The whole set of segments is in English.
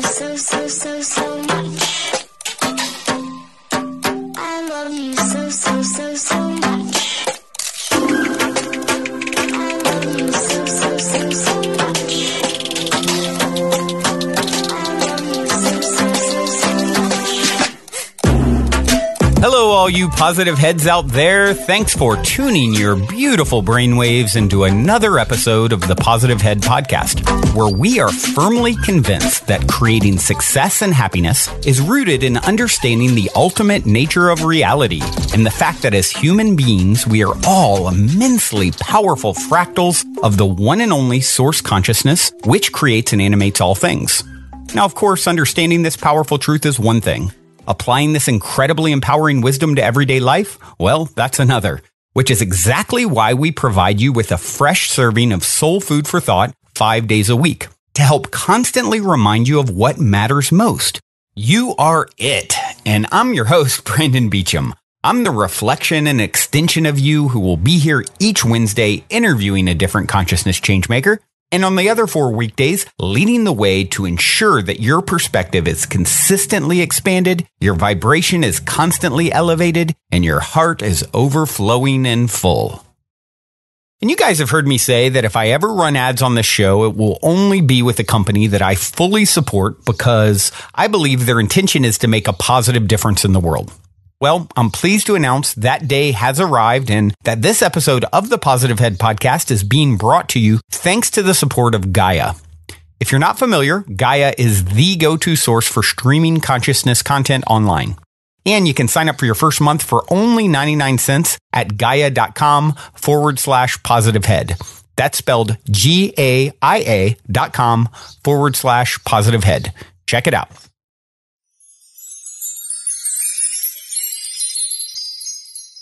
so much. I love you so much. I love you so much. I love you so much. Hello, all you positive heads out there. Thanks for tuning your beautiful brainwaves into another episode of the Positive Head Podcast, where we are firmly convinced that creating success and happiness is rooted in understanding the ultimate nature of reality and the fact that as human beings, we are all immensely powerful fractals of the one and only source consciousness, which creates and animates all things. Now, of course, understanding this powerful truth is one thing. Applying this incredibly empowering wisdom to everyday life? Well, that's another, which is exactly why we provide you with a fresh serving of soul food for thought 5 days a week to help constantly remind you of what matters most. You are it. And I'm your host, Brandon Beecham. I'm the reflection and extension of you who will be here each Wednesday interviewing a different consciousness changemaker. And on the other 4 weekdays, leading the way to ensure that your perspective is consistently expanded, your vibration is constantly elevated, and your heart is overflowing and full. And you guys have heard me say that if I ever run ads on this show, it will only be with a company that I fully support because I believe their intention is to make a positive difference in the world. Well, I'm pleased to announce that day has arrived and that this episode of the Positive Head Podcast is being brought to you thanks to the support of Gaia. If you're not familiar, Gaia is the go-to source for streaming consciousness content online. And you can sign up for your first month for only 99 cents at gaia.com/positivehead. That's spelled GAIA.com/positivehead. Check it out.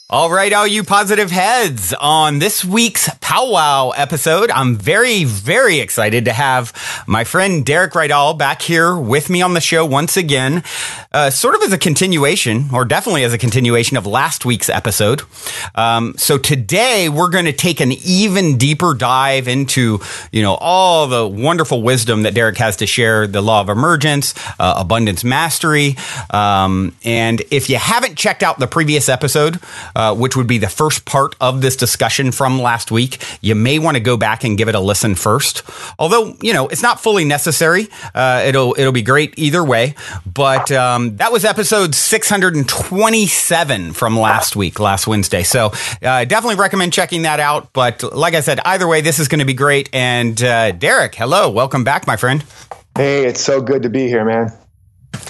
All right, all you positive heads, on this week's powwow episode, I'm very, very excited to have my friend Derek Rydall back here with me on the show once again, sort of as a continuation, or definitely as a continuation of last week's episode. So today we're going to take an even deeper dive into, all the wonderful wisdom that Derek has to share, the law of emergence, abundance mastery. And if you haven't checked out the previous episode, which would be the first part of this discussion from last week, you may want to go back and give it a listen first. Although, it's not fully necessary. It'll be great either way. But that was episode 627 from last Wednesday. So definitely recommend checking that out. But like I said, either way, this is going to be great. And Derek, hello. Welcome back, my friend. Hey, it's so good to be here, man.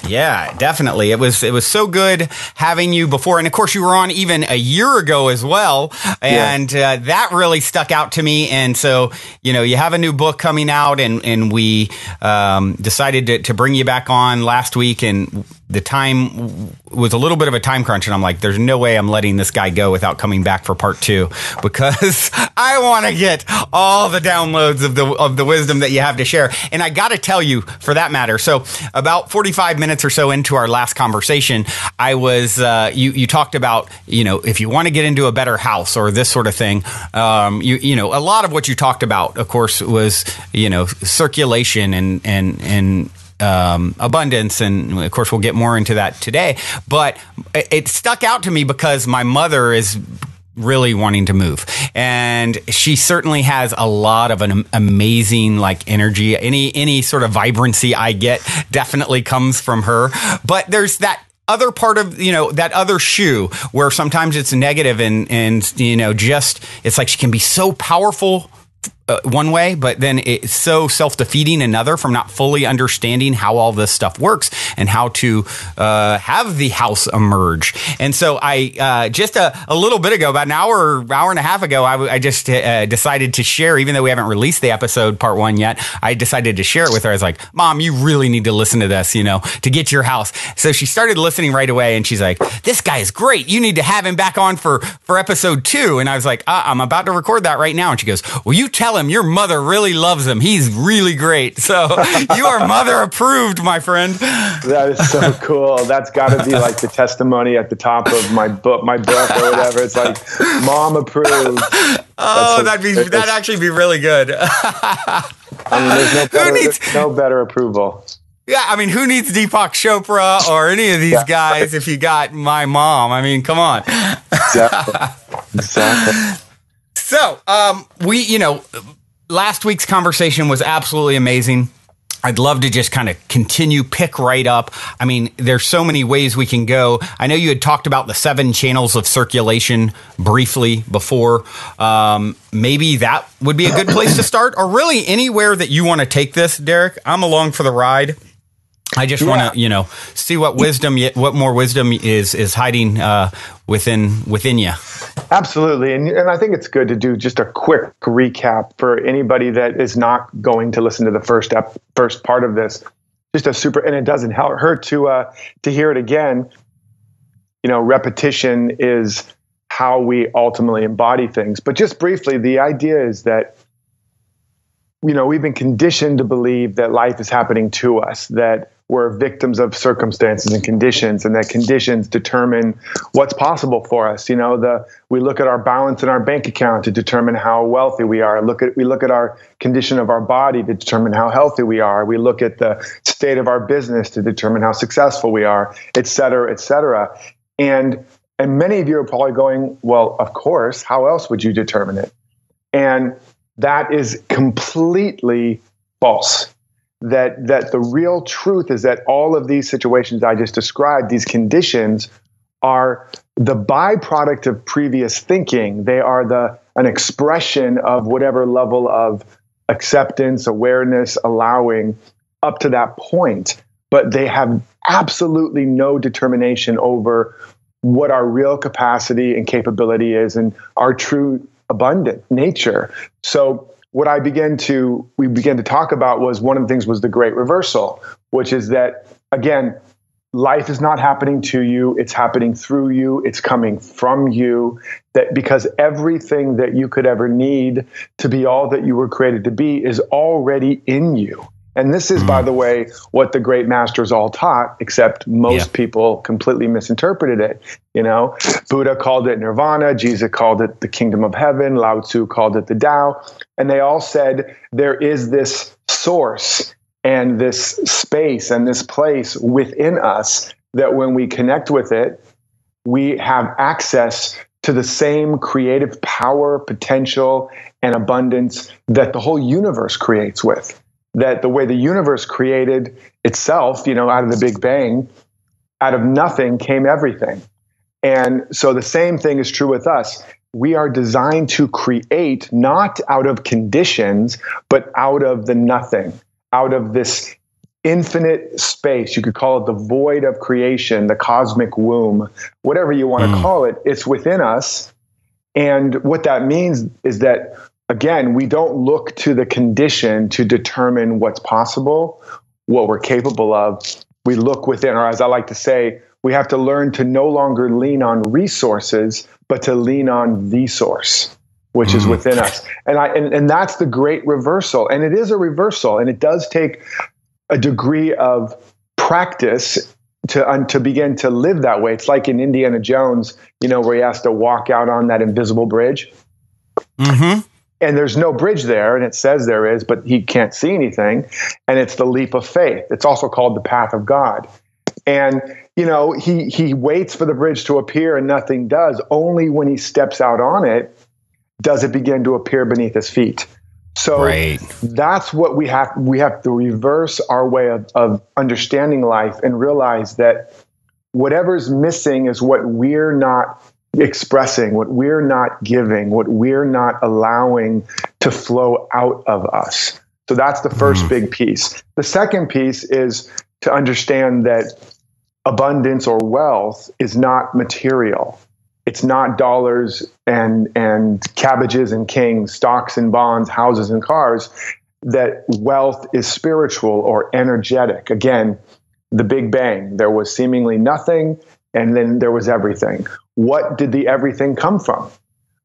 Yeah, definitely. It was so good having you before. And of course, you were on even a year ago as well. And that really stuck out to me. And so, you have a new book coming out and we decided to bring you back on last week. And the time was a little bit of a time crunch. And I'm like, there's no way I'm letting this guy go without coming back for part 2 because I want to get all the downloads of the wisdom that you have to share. And I got to tell you, for that matter, so about 45 minutes or so into our last conversation, I was, you talked about, if you want to get into a better house or this sort of thing, a lot of what you talked about, of course, was, circulation and abundance. And of course, we'll get more into that today. But it stuck out to me because my mother is really wanting to move. And she certainly has a lot of an amazing energy. Any sort of vibrancy I get definitely comes from her. But there's that other part of, that other shoe where sometimes it's negative and just, it's like she can be so powerful one way, but then it's so self-defeating another from not fully understanding how all this stuff works and how to have the house emerge. And so I just a little bit ago, about an hour and a half ago, I just decided to share, even though we haven't released the episode part 1 yet, I decided to share it with her. I was like, Mom, you really need to listen to this, to get your house. So she started listening right away and she's like, this guy is great. You need to have him back on for episode 2. And I was like, I'm about to record that right now. And she goes, well, you tell him your mother really loves him. He's really great. So you are mother approved, my friend. That is so cool. That's got to be like the testimony at the top of my book or whatever. It's like mom approved. Oh, that'd actually be really good. I mean, there's no better approval. Yeah, I mean, who needs Deepak Chopra or any of these guys if you got my mom? I mean, come on. Exactly. So, last week's conversation was absolutely amazing. I'd love to just kind of continue, pick right up. I mean, there's so many ways we can go. I know you had talked about the 7 channels of circulation briefly before. Maybe that would be a good place to start, or really anywhere that you want to take this, Derek. I'm along for the ride. I just want to, see what more wisdom is hiding within you. Absolutely. And I think it's good to do just a quick recap for anybody that is not going to listen to the first part of this. And it doesn't hurt to hear it again. Repetition is how we ultimately embody things. But just briefly, the idea is that, we've been conditioned to believe that life is happening to us, that we're victims of circumstances and conditions, and that conditions determine what's possible for us. We look at our balance in our bank account to determine how wealthy we are. We look at our condition of our body to determine how healthy we are. We look at the state of our business to determine how successful we are, et cetera, et cetera. And many of you are probably going, well, of course, how else would you determine it? And that is completely false. That the real truth is that all of these situations I just described, these conditions, are the byproduct of previous thinking. They are an expression of whatever level of acceptance, awareness, allowing up to that point. But they have absolutely no determination over what our real capacity and capability is and our true abundant nature. So what we began to talk about was one of the things was the great reversal, which is that, again, life is not happening to you. It's happening through you. It's coming from you. That because everything that you could ever need to be all that you were created to be is already in you. And this is, by the way, what the great masters all taught, except most people completely misinterpreted it. Buddha called it nirvana, Jesus called it the kingdom of heaven, Lao Tzu called it the Tao. And they all said there is this source and this space and this place within us that when we connect with it, we have access to the same creative power, potential, and abundance that the whole universe creates with. That the way the universe created itself, out of the Big Bang, out of nothing came everything. And so the same thing is true with us. We are designed to create not out of conditions, but out of the nothing, out of this infinite space. You could call it the void of creation, the cosmic womb, whatever you want to call it. It's within us. And what that means is that, again, we don't look to the condition to determine what's possible, what we're capable of. We look within, or as I like to say, we have to learn to no longer lean on resources, but to lean on the source, which is within us. And that's the great reversal. And it is a reversal, and it does take a degree of practice to begin to live that way. It's like in Indiana Jones, where he has to walk out on that invisible bridge. Mm-hmm. And there's no bridge there, and it says there is, but he can't see anything. And it's the leap of faith. It's also called the path of God. And, he waits for the bridge to appear and nothing does. Only when he steps out on it does it begin to appear beneath his feet. So that's what we have. We have to reverse our way of understanding life and realize that whatever's missing is what we're not expressing, what we're not giving, what we're not allowing to flow out of us. So that's the first big piece. The second piece is to understand that abundance or wealth is not material. It's not dollars and cabbages and kings, stocks and bonds, houses and cars. That wealth is spiritual or energetic. Again, the Big Bang, there was seemingly nothing, and then there was everything. What did the everything come from?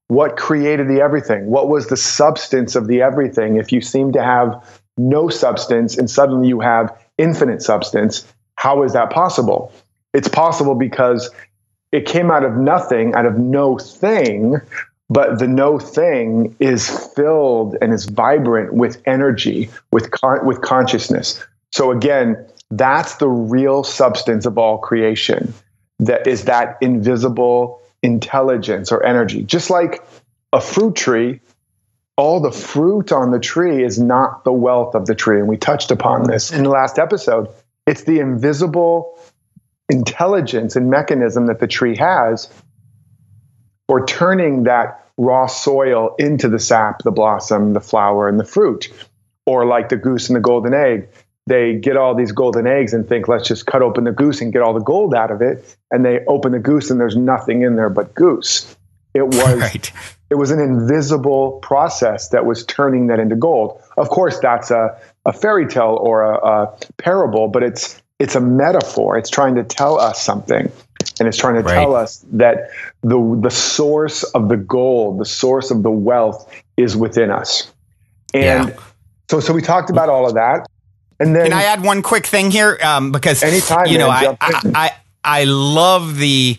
What created the everything? What was the substance of the everything? If you seem to have no substance and suddenly you have infinite substance, how is that possible? It's possible because it came out of nothing, out of no thing, but the no thing is filled and is vibrant with energy, with consciousness. So again, That's the real substance of all creation. That is that invisible intelligence or energy. Just like a fruit tree, all the fruit on the tree is not the wealth of the tree. And we touched upon this in the last episode. It's the invisible intelligence and mechanism that the tree has for turning that raw soil into the sap, the blossom, the flower, and the fruit. Or like the goose and the golden egg. They get all these golden eggs and think, let's just cut open the goose and get all the gold out of it. And they open the goose and there's nothing in there but goose. It was Right. It was an invisible process that was turning that into gold. Of course, that's a fairy tale or a parable, but it's a metaphor. It's trying to tell us something. And it's trying to tell us that the source of the gold, the source of the wealth is within us. And so we talked about all of that. And then, can I add one quick thing here? Because anytime, you know, man, I love the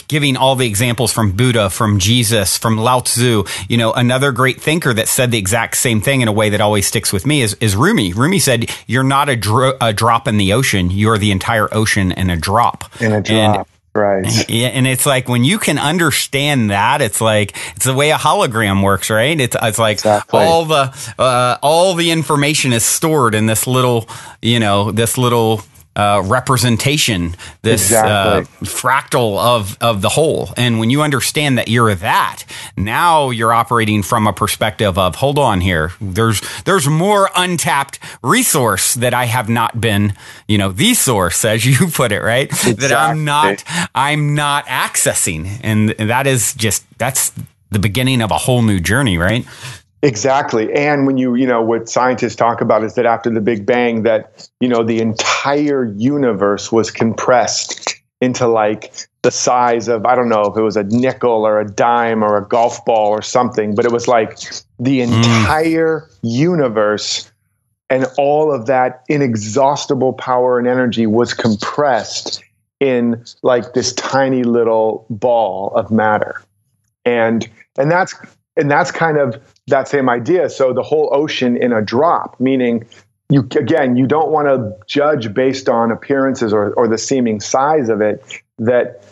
giving all the examples from Buddha, from Jesus, from Lao Tzu. You know, another great thinker that said the exact same thing in a way that always sticks with me is Rumi. Rumi said, "You're not a drop in the ocean. You're the entire ocean in a drop." Right. Yeah, and it's like when you can understand that, it's like it's the way a hologram works, right? It's like exactly. all the information is stored in this little representation, this fractal of the whole. And when you understand that you're that, now you're operating from a perspective of, hold on here, there's more untapped resource that I have not been, the source, as you put it, right? Exactly. That I'm not accessing. And that's the beginning of a whole new journey, right? Exactly. And when what scientists talk about is that after the Big Bang, that, the entire universe was compressed into like the size of, I don't know if it was a nickel or a dime or a golf ball or something, but it was like the entire universe and all of that inexhaustible power and energy was compressed in like this tiny little ball of matter. And that's kind of that same idea. So the whole ocean in a drop, meaning you don't want to judge based on appearances or the seeming size of it, that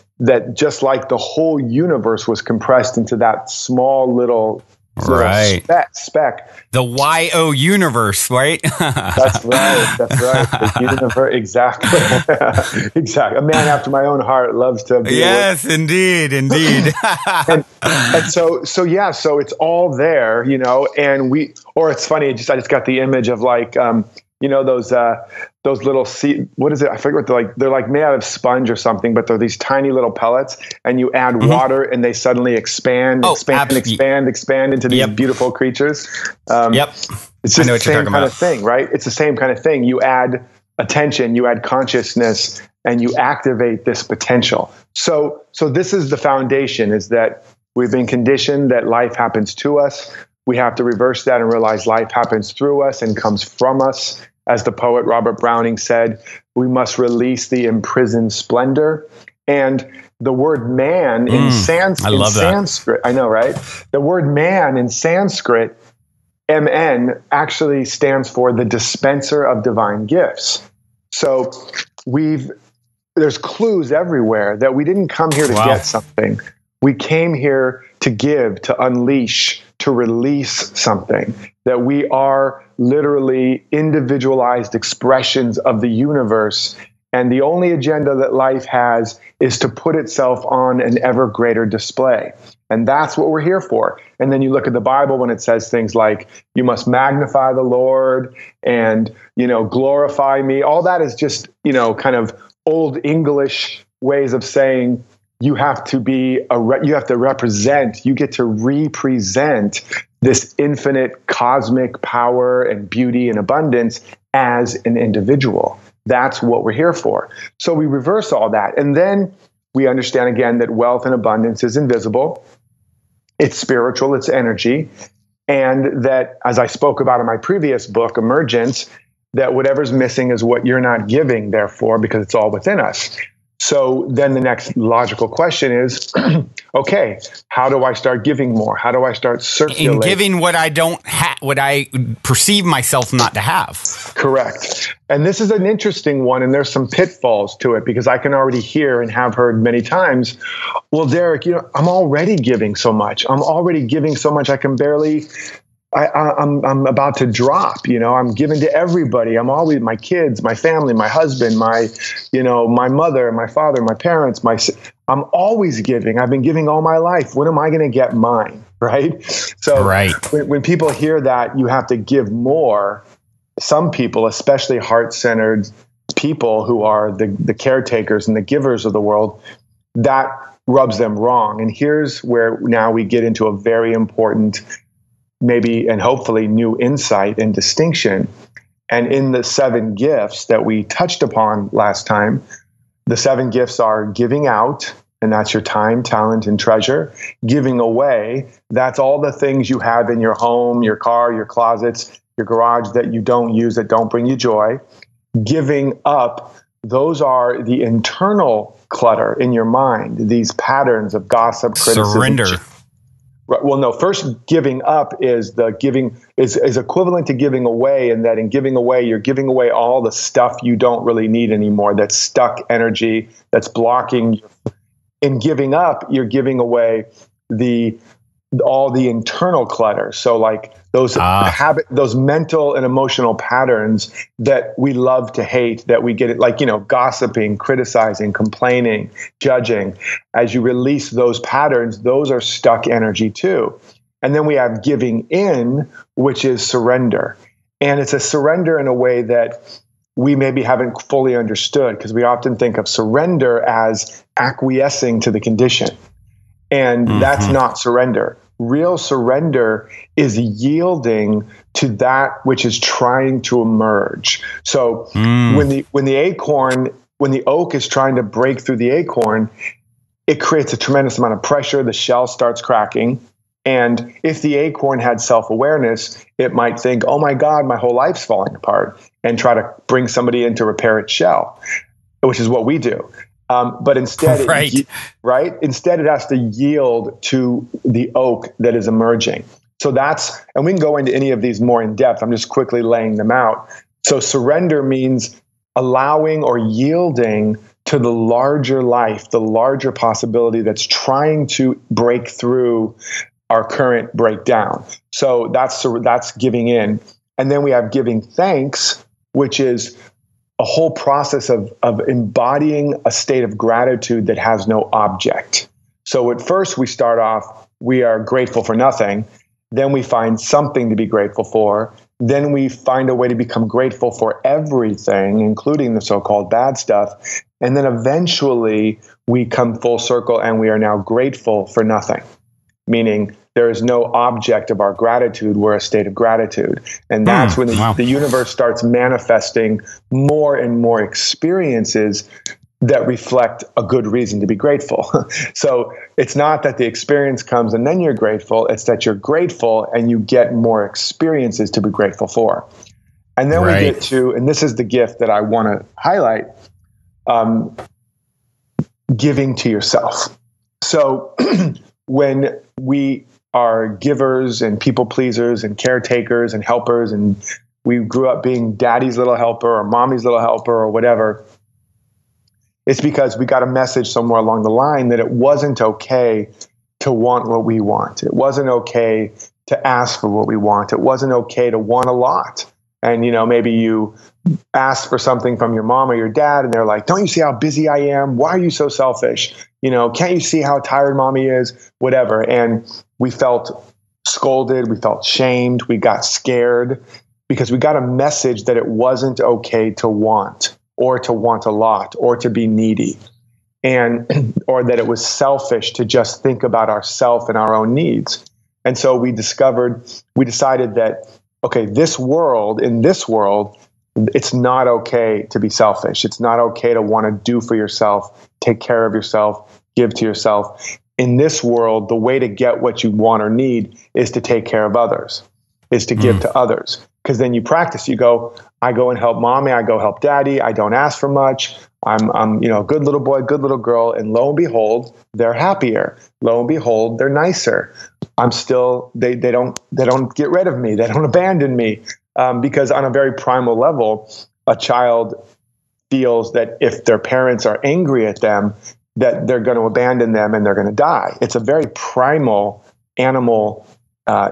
just like the whole universe was compressed into that small little speck. The YO universe, right? That's right. The universe, exactly. Exactly. A man after my own heart loves to be. Yes, indeed. and so it's all there, and it's funny. I just got the image of like, those little what is it? I forget what they're like. They're like made out of sponge or something, but they're these tiny little pellets, and you add water, and they suddenly expand into these beautiful creatures. It's just the same kind of thing, right? It's the same kind of thing. You add attention, you add consciousness, and you activate this potential. So this is the foundation: is that we've been conditioned that life happens to us. We have to reverse that and realize life happens through us and comes from us. As the poet Robert Browning said, we must release the imprisoned splendor. And the word man in Sanskrit, I know, right? The word man in Sanskrit, MN, actually stands for the dispenser of divine gifts. So there's clues everywhere that we didn't come here to get something. We came here to give, to unleash, to release something, that we are literally individualized expressions of the universe. And the only agenda that life has is to put itself on an ever greater display. And that's what we're here for. And then you look at the Bible when it says things like, you must magnify the Lord and, glorify me. All that is just, kind of old English ways of saying, you have to represent, you get to represent this infinite cosmic power and beauty and abundance as an individual. That's what we're here for. So we reverse all that. And then we understand again that wealth and abundance is invisible. It's spiritual, it's energy. And that, as I spoke about in my previous book, Emergence, that whatever's missing is what you're not giving, therefore, because it's all within us. So then the next logical question is, okay, how do I start giving more? How do I start circulating? In giving what I don't have, what I perceive myself not to have. Correct. And this is an interesting one, and there's some pitfalls to it because I can already hear and have heard many times, well, Derek, I'm already giving so much. I'm already giving so much. I can barely, I'm about to drop, I'm giving to everybody. I'm always my kids, my family, my husband, my mother, my father, my parents, I'm always giving. I've been giving all my life. When am I going to get mine? Right. So right. When people hear that you have to give more, some people, especially heart-centered people who are the caretakers and the givers of the world, that rubs them wrong. And here's where now we get into a very important, maybe and hopefully new insight and distinction. And in the 7 gifts that we touched upon last time, the 7 gifts are giving out, and that's your time, talent, and treasure. Giving away, that's all the things you have in your home, your car, your closets, your garage that you don't use, that don't bring you joy. Giving up, those are the internal clutter in your mind, these patterns of gossip, criticism. Surrender. Well, no, first giving up is is equivalent to giving away, and that in giving away, you're giving away all the stuff you don't really need anymore, that's stuck energy, that's blocking. In giving up, you're giving away all the internal clutter. So like those those mental and emotional patterns that we love to hate, that we get it, like, gossiping, criticizing, complaining, judging. As you release those patterns, those are stuck energy too. And then we have giving in, which is surrender. And it's a surrender in a way that we maybe haven't fully understood, because we often think of surrender as acquiescing to the condition. And that's not surrender. Real surrender is yielding to that which is trying to emerge. So when the oak is trying to break through the acorn, it creates a tremendous amount of pressure. The shell starts cracking. And if the acorn had self-awareness, it might think, oh my God, my whole life's falling apart, and try to bring somebody in to repair its shell, which is what we do. But instead, instead it has to yield to the oak that is emerging. So and we can go into any of these more in depth. I'm just quickly laying them out. So surrender means allowing or yielding to the larger life, the larger possibility that's trying to break through our current breakdown. So that's giving in. And then we have giving thanks, which is a whole process of embodying a state of gratitude that has no object. So at first we start off, we are grateful for nothing. Then we find something to be grateful for. Then we find a way to become grateful for everything, including the so-called bad stuff. And then eventually we come full circle and we are now grateful for nothing, meaning there is no object of our gratitude. We're a state of gratitude. And that's when the universe starts manifesting more and more experiences that reflect a good reason to be grateful. So it's not that the experience comes and then you're grateful. It's that you're grateful and you get more experiences to be grateful for. And then we get to, and this is the gift that I want to highlight, giving to yourself. So when we are givers and people pleasers and caretakers and helpers, and we grew up being daddy's little helper or mommy's little helper or whatever, it's because we got a message somewhere along the line that it wasn't okay to want what we want. It wasn't okay to ask for what we want. It wasn't okay to want a lot. And, maybe you ask for something from your mom or your dad and they're like, don't you see how busy I am? Why are you so selfish? Can't you see how tired mommy is? Whatever. And we felt scolded. We felt shamed. We got scared because we got a message that it wasn't okay to want, or to want a lot, or to be needy, or that it was selfish to just think about ourselves and our own needs. And so we decided that, okay, in this world, it's not okay to be selfish. It's not okay to want to do for yourself, take care of yourself, give to yourself. In this world, the way to get what you want or need is to take care of others, is to give to others. Because then you practice, I go and help mommy, I go help daddy, I don't ask for much. I'm a good little boy, good little girl. And lo and behold, they're happier. Lo and behold, they're nicer. I'm still, they don't get rid of me. They don't abandon me. Because on a very primal level, a child feels that if their parents are angry at them, that they're going to abandon them and they're going to die. It's a very primal animal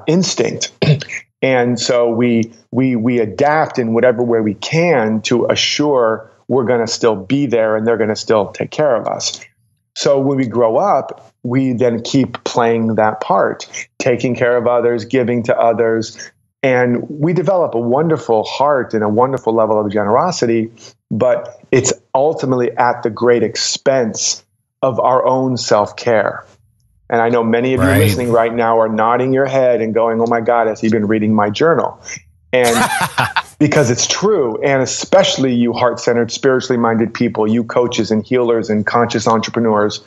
instinct. And so we adapt in whatever way we can to assure we're going to still be there and they're going to still take care of us. So when we grow up, we then keep playing that part, taking care of others, giving to others, and we develop a wonderful heart and a wonderful level of generosity, but it's ultimately at the great expense of our own self-care. And I know many of you listening right now are nodding your head and going, oh my God, has he been reading my journal? And because it's true. And especially you heart-centered, spiritually minded people, you coaches and healers and conscious entrepreneurs.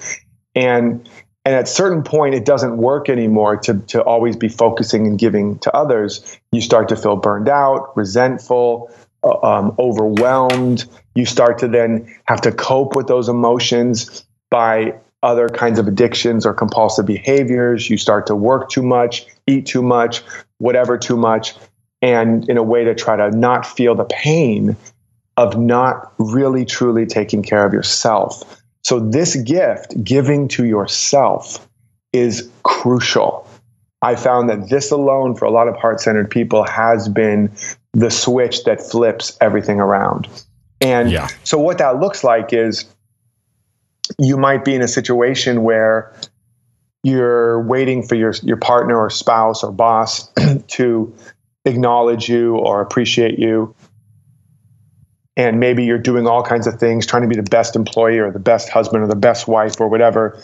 And at a certain point, it doesn't work anymore to always be focusing and giving to others. You start to feel burned out, resentful, overwhelmed. You start to then have to cope with those emotions by other kinds of addictions or compulsive behaviors. You start to work too much, eat too much, whatever too much, and in a way to try to not feel the pain of not really, truly taking care of yourself. So this gift, giving to yourself, is crucial. I found that this alone for a lot of heart-centered people has been the switch that flips everything around. And so what that looks like is you might be in a situation where you're waiting for your partner or spouse or boss to acknowledge you or appreciate you. And maybe you're doing all kinds of things, trying to be the best employee or the best husband or the best wife or whatever,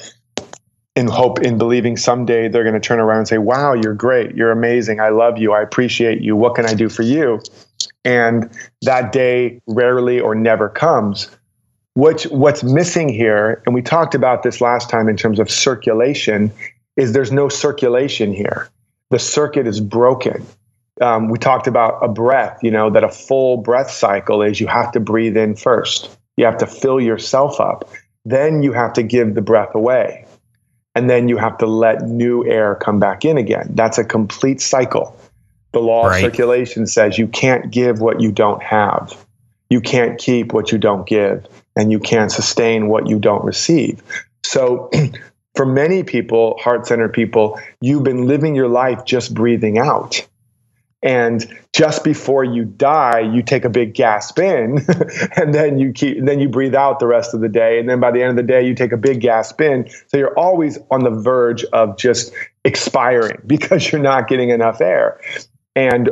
in believing someday they're going to turn around and say, wow, you're great. You're amazing. I love you. I appreciate you. What can I do for you? And that day rarely or never comes. What's missing here, and we talked about this last time in terms of circulation, is there's no circulation here. The circuit is broken. We talked about a breath, that a full breath cycle is you have to breathe in first. You have to fill yourself up. Then you have to give the breath away. And then you have to let new air come back in again. That's a complete cycle. The law of circulation says you can't give what you don't have. You can't keep what you don't give. And you can't sustain what you don't receive. So for many people, heart-centered people, you've been living your life just breathing out. And just before you die, you take a big gasp in, and then you breathe out the rest of the day. And then by the end of the day, you take a big gasp in. So you're always on the verge of just expiring because you're not getting enough air. And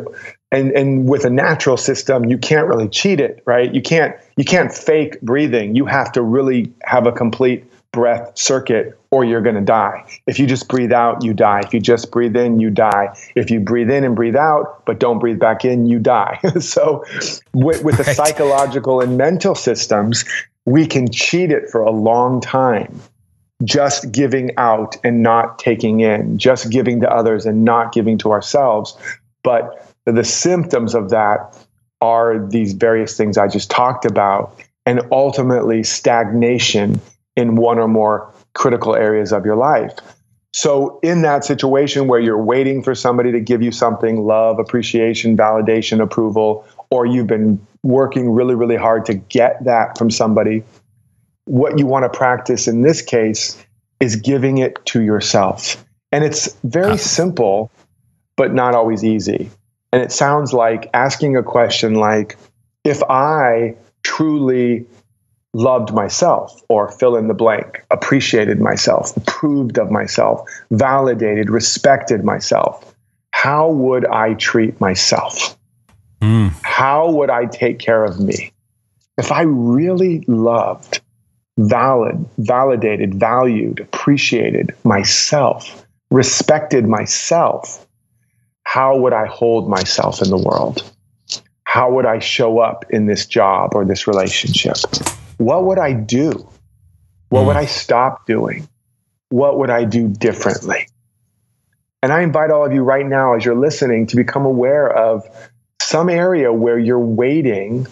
with a natural system, you can't really cheat it, right? You can't fake breathing. You have to really have a complete breath circuit or you're going to die. If you just breathe out, you die. If you just breathe in, you die. If you breathe in and breathe out, but don't breathe back in, you die. So with the psychological and mental systems, we can cheat it for a long time. Just giving out and not taking in, just giving to others and not giving to ourselves. But the symptoms of that are these various things I just talked about, and ultimately stagnation in one or more critical areas of your life. So in that situation where you're waiting for somebody to give you something, love, appreciation, validation, approval, or you've been working really, really hard to get that from somebody, what you want to practice in this case is giving it to yourself. And it's very simple, but not always easy. And it sounds like asking a question like, if I truly loved myself, or fill in the blank, appreciated myself, approved of myself, validated, respected myself, how would I treat myself? How would I take care of me? If I really loved, validated, valued, appreciated myself, respected myself, how would I hold myself in the world? How would I show up in this job or this relationship? What would I do? What would I stop doing? What would I do differently? And I invite all of you right now, as you're listening, to become aware of some area where you're waiting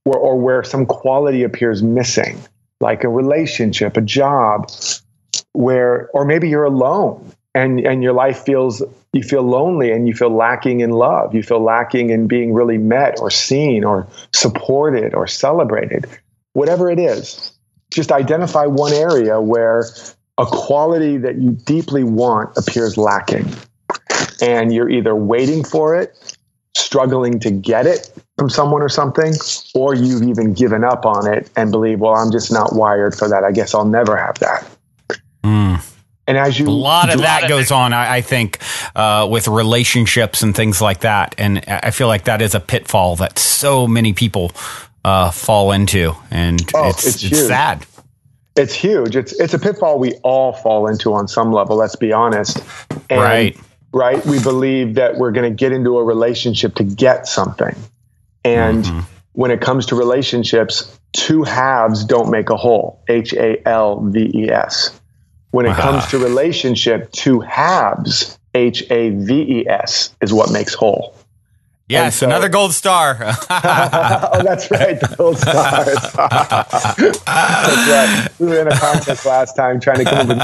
or where some quality appears missing, like a relationship, a job, or maybe you're alone and your life feels You feel lonely and you feel lacking in love. You feel lacking in being really met or seen or supported or celebrated. Whatever it is, just identify one area where a quality that you deeply want appears lacking. And you're either waiting for it, struggling to get it from someone or something, or you've even given up on it and believe, well, I'm just not wired for that. I guess I'll never have that. And as you, a lot of that goes on, I think, with relationships and things like that. And I feel like that is a pitfall that so many people fall into. And it's sad. It's huge. It's a pitfall we all fall into on some level, let's be honest. And, right. We believe that we're going to get into a relationship to get something. And when it comes to relationships, two halves don't make a whole. HALVES. When it comes to relationship, two halves, HAVES, is what makes whole. Yes, so, another gold star. Oh, that's right, the gold stars. That's right. We were in a contest last time trying to come up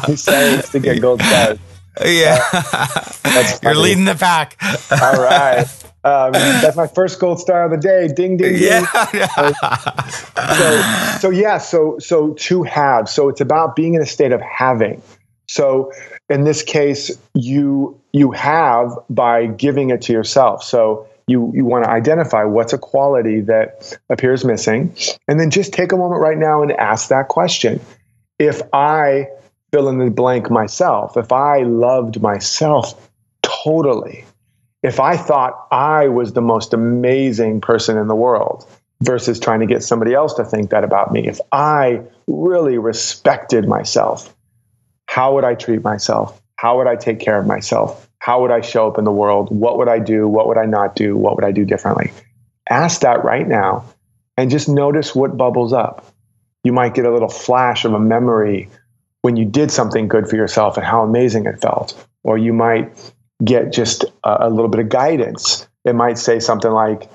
with sayings to get gold stars. Yeah, you're leading the pack. All right. That's my first gold star of the day. Ding, ding, ding. Yeah. So two halves. So it's about being in a state of having. So in this case, you have by giving it to yourself. So you want to identify what's a quality that appears missing, and then just take a moment right now and ask that question. If I fill in the blank myself, if I loved myself totally, if I thought I was the most amazing person in the world versus trying to get somebody else to think that about me, if I really respected myself, how would I treat myself? How would I take care of myself? How would I show up in the world? What would I do? What would I not do? What would I do differently? Ask that right now and just notice what bubbles up. You might get a little flash of a memory when you did something good for yourself and how amazing it felt. Or you might get just a little bit of guidance. It might say something like,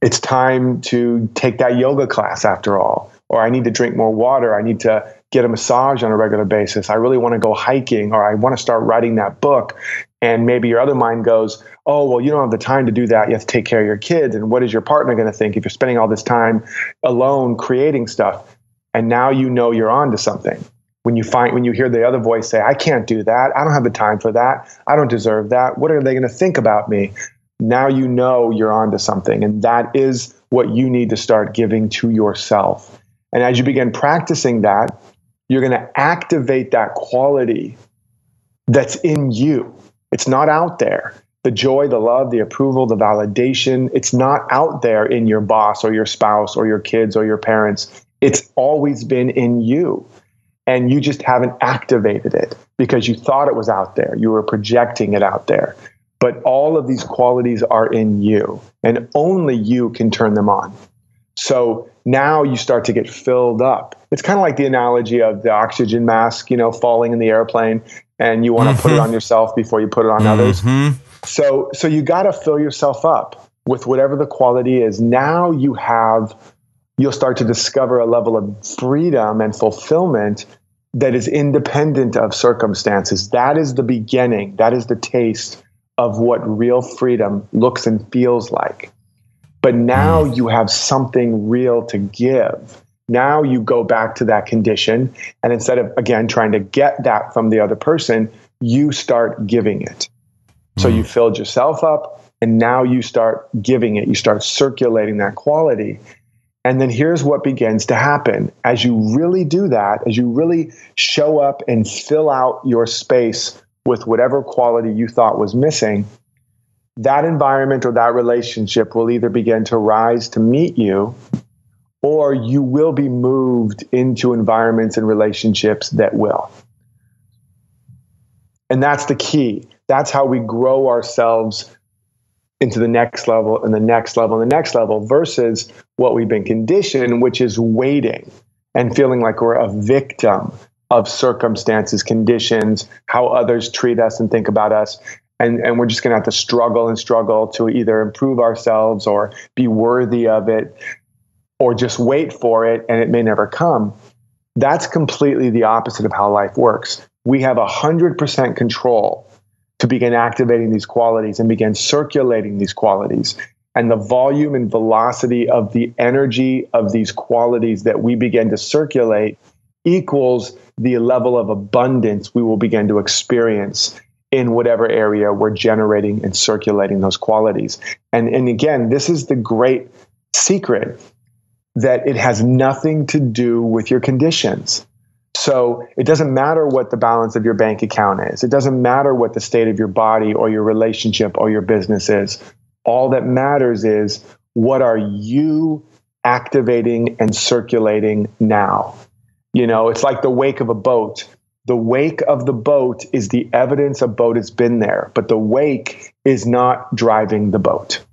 it's time to take that yoga class after all, or I need to drink more water. I need to get a massage on a regular basis. I really want to go hiking, or I want to start writing that book. And maybe your other mind goes, oh, well, you don't have the time to do that. You have to take care of your kids. And what is your partner going to think if you're spending all this time alone creating stuff? And now you know you're on to something. When you hear the other voice say, I can't do that. I don't have the time for that. I don't deserve that. What are they going to think about me? Now you know you're on to something. And that is what you need to start giving to yourself. And as you begin practicing that, you're going to activate that quality that's in you. It's not out there. The joy, the love, the approval, the validation, it's not out there in your boss or your spouse or your kids or your parents. It's always been in you. And you just haven't activated it because you thought it was out there. You were projecting it out there. But all of these qualities are in you, and only you can turn them on. So now you start to get filled up. It's kind of like the analogy of the oxygen mask, falling in the airplane, and you want to put it on yourself before you put it on others. So you got to fill yourself up with whatever the quality is. Now you'll start to discover a level of freedom and fulfillment that is independent of circumstances. That is the beginning. That is the taste of what real freedom looks and feels like. But now you have something real to give. Now you go back to that condition, and instead of, again, trying to get that from the other person, you start giving it. So you filled yourself up, and now you start giving it. You start circulating that quality. And then here's what begins to happen. As you really do that, as you really show up and fill out your space with whatever quality you thought was missing, that environment or that relationship will either begin to rise to meet you, or you will be moved into environments and relationships that will. And that's the key. That's how we grow ourselves into the next level and the next level and the next level, versus what we've been conditioned, which is waiting and feeling like we're a victim of circumstances, conditions, how others treat us and think about us. And we're just going to have to struggle and struggle to either improve ourselves or be worthy of it, or just wait for it and it may never come. That's completely the opposite of how life works. we have 100% control to begin activating these qualities and begin circulating these qualities. And the volume and velocity of the energy of these qualities that we begin to circulate equals the level of abundance we will begin to experience in whatever area we're generating and circulating those qualities. And again, this is the great secret, that it has nothing to do with your conditions. So it doesn't matter what the balance of your bank account is. It doesn't matter what the state of your body or your relationship or your business is. All that matters is, what are you activating and circulating now? You know, it's like the wake of a boat. The wake of the boat is the evidence a boat has been there, but the wake is not driving the boat.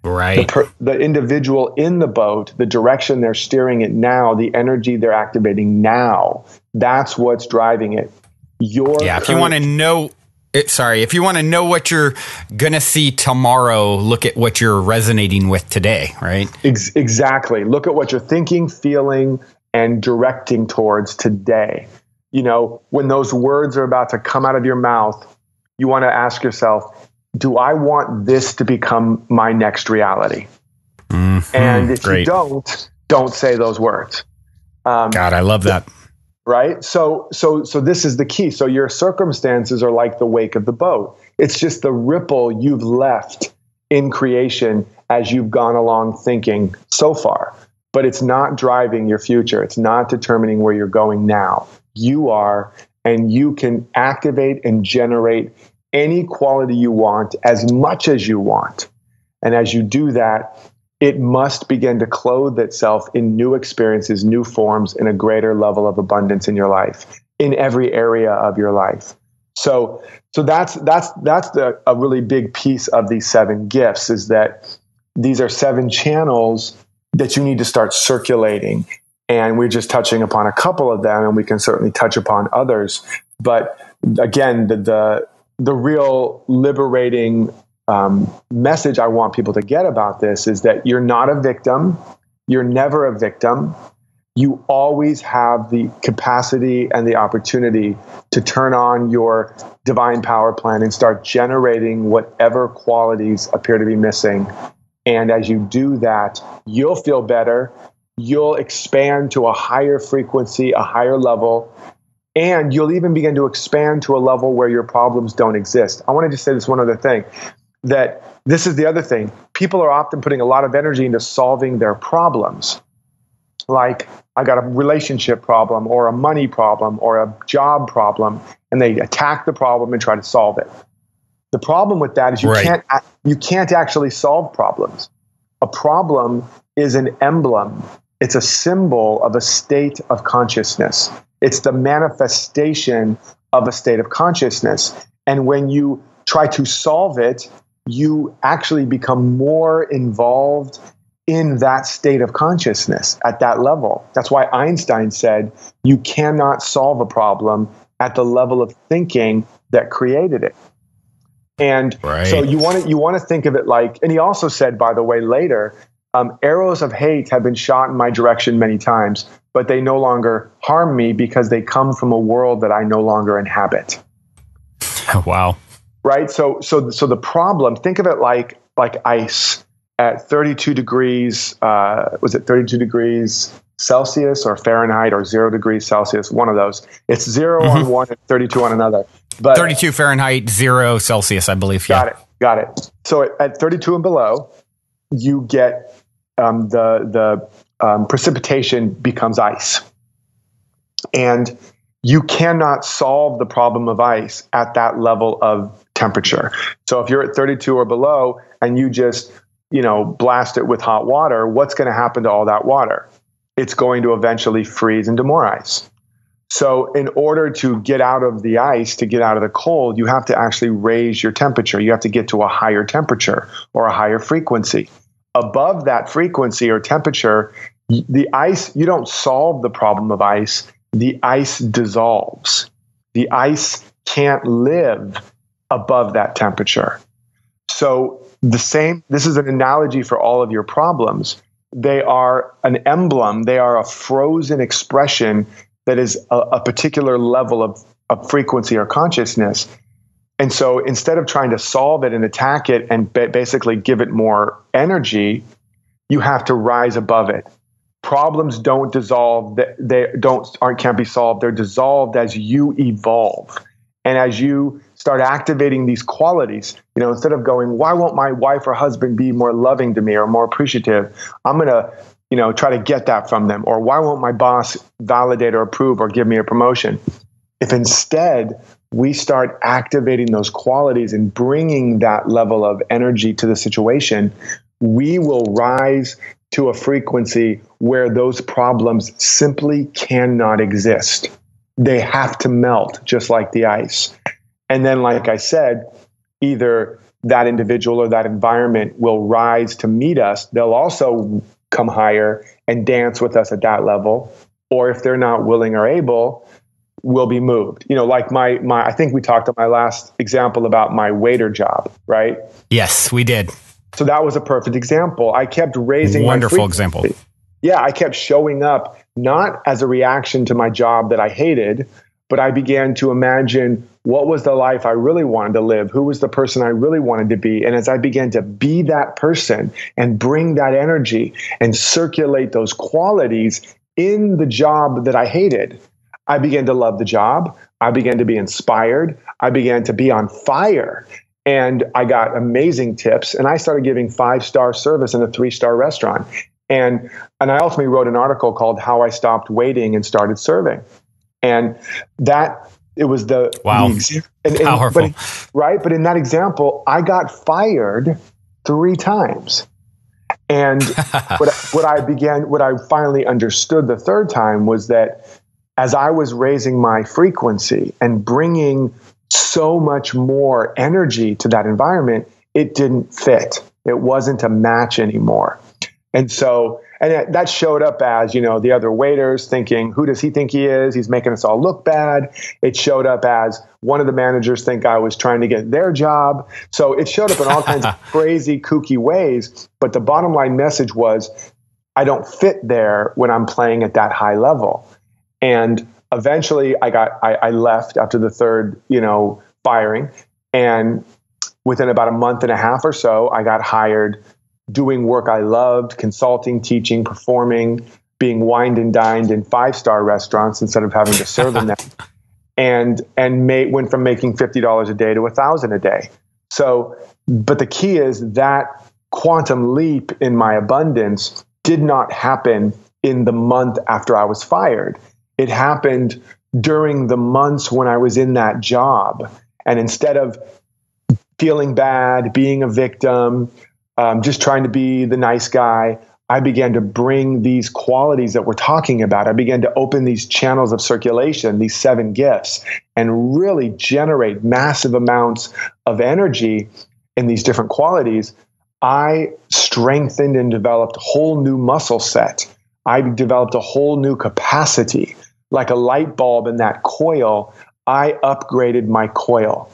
Right. The individual in the boat, the direction they're steering it now, the energy they're activating now, that's what's driving it. If you want to know, if you want to know what you're going to see tomorrow, look at what you're resonating with today, right? Exactly. Look at what you're thinking, feeling, and directing towards today. You know, when those words are about to come out of your mouth, you want to ask yourself, do I want this to become my next reality? Mm-hmm. And if you don't say those words. God, I love that. Right? So this is the key. So your circumstances are like the wake of the boat. It's just the ripple you've left in creation as you've gone along thinking so far. But it's not driving your future. It's not determining where you're going now. You are, and you can activate and generate any quality you want as much as you want. And as you do that, it must begin to clothe itself in new experiences, new forms, and a greater level of abundance in your life, in every area of your life. So that's a really big piece of these 7 gifts, is that these are 7 channels that you need to start circulating. And we're just touching upon a couple of them, and we can certainly touch upon others. But again, the real liberating message I want people to get about this is that you're not a victim. You're never a victim. You always have the capacity and the opportunity to turn on your divine power plan and start generating whatever qualities appear to be missing. And as you do that, you'll feel better. You'll expand to a higher frequency, a higher level. And you'll even begin to expand to a level where your problems don't exist. I want to just say this one other thing, that this is the other thing. People are often putting a lot of energy into solving their problems. Like, I got a relationship problem or a money problem or a job problem, and they attack the problem and try to solve it. The problem with that is you can't actually solve problems. A problem is an emblem. It's a symbol of a state of consciousness. It's the manifestation of a state of consciousness. And when you try to solve it, you actually become more involved in that state of consciousness at that level. That's why Einstein said you cannot solve a problem at the level of thinking that created it. And so you want to think of it like, and he also said, by the way, later, arrows of hate have been shot in my direction many times, but they no longer harm me because they come from a world that I no longer inhabit. Wow. Right? So the problem, think of it like ice at 32 degrees, was it 32 degrees Celsius or Fahrenheit or 0 degrees Celsius? One of those. It's 0 on one and 32 on another. But 32 Fahrenheit, 0 Celsius, I believe. Got it. So at 32 and below, you get the precipitation becomes ice. And you cannot solve the problem of ice at that level of temperature. So if you're at 32 or below and you just, blast it with hot water, what's going to happen to all that water? It's going to eventually freeze into more ice. So in order to get out of the ice, to get out of the cold, you have to actually raise your temperature. You have to get to a higher temperature or a higher frequency. Above that frequency or temperature, the ice, you don't solve the problem of ice. The ice dissolves. The ice can't live above that temperature. So this is an analogy for all of your problems. They are an emblem. They are a frozen expression that is a particular level of frequency or consciousness. And so instead of trying to solve it and attack it and basically give it more energy, you have to rise above it. Problems don't dissolve, can't be solved. They're dissolved as you evolve. And as you start activating these qualities, instead of going, why won't my wife or husband be more loving to me or more appreciative? I'm going to, try to get that from them. Or why won't my boss validate or approve or give me a promotion? If instead we start activating those qualities and bringing that level of energy to the situation, we will rise to a frequency where those problems simply cannot exist. They have to melt just like the ice. And then, like I said, either that individual or that environment will rise to meet us. They'll also come higher and dance with us at that level. Or if they're not willing or able, will be moved. Like my I think we talked about my last example about my waiter job, right? Yes, we did. So that was a perfect example. I kept raising wonderful example. Yeah, I kept showing up not as a reaction to my job that I hated, but I began to imagine what was the life I really wanted to live, who was the person I really wanted to be. And as I began to be that person and bring that energy and circulate those qualities in the job that I hated, I began to love the job. I began to be inspired. I began to be on fire. And I got amazing tips. And I started giving 5-star service in a 3-star restaurant. And I ultimately wrote an article called How I Stopped Waiting and Started Serving. And it was the powerful. But in that example, I got fired 3 times. And what I finally understood the 3rd time was that as I was raising my frequency and bringing so much more energy to that environment, it didn't fit. It wasn't a match anymore. And so, that showed up as, the other waiters thinking, who does he think he is? He's making us all look bad. It showed up as one of the managers think I was trying to get their job. So it showed up in all kinds of crazy, kooky ways. But the bottom line message was, I don't fit there when I'm playing at that high level. And eventually I left after the 3rd, firing. And within about a month and a half or so, I got hired doing work I loved, consulting, teaching, performing, being wined and dined in 5-star restaurants instead of having to serve in them. And went from making $50 a day to $1,000 a day. So, but the key is that quantum leap in my abundance did not happen in the month after I was fired. It happened during the months when I was in that job. And instead of feeling bad, being a victim, just trying to be the nice guy, I began to bring these qualities that we're talking about. I began to open these channels of circulation, these 7 gifts, and really generate massive amounts of energy in these different qualities. I strengthened and developed a whole new muscle set. I developed a whole new capacity. Like a light bulb in that coil, I upgraded my coil.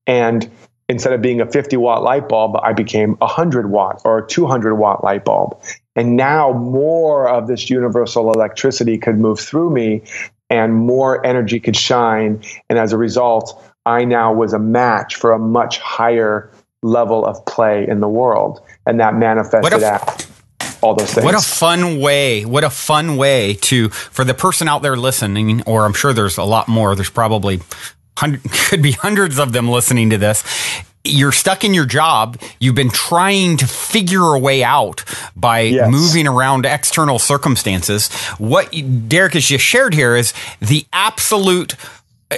And instead of being a 50-watt light bulb, I became a 100-watt or a 200-watt light bulb. And now more of this universal electricity could move through me and more energy could shine. And as a result, I now was a match for a much higher level of play in the world. And that manifested out all those things. What a fun way for the person out there listening, or I'm sure there's a lot more. There's probably could be hundreds of them listening to this. You're stuck in your job. You've been trying to figure a way out by moving around external circumstances. What Derek has just shared here is the absolute,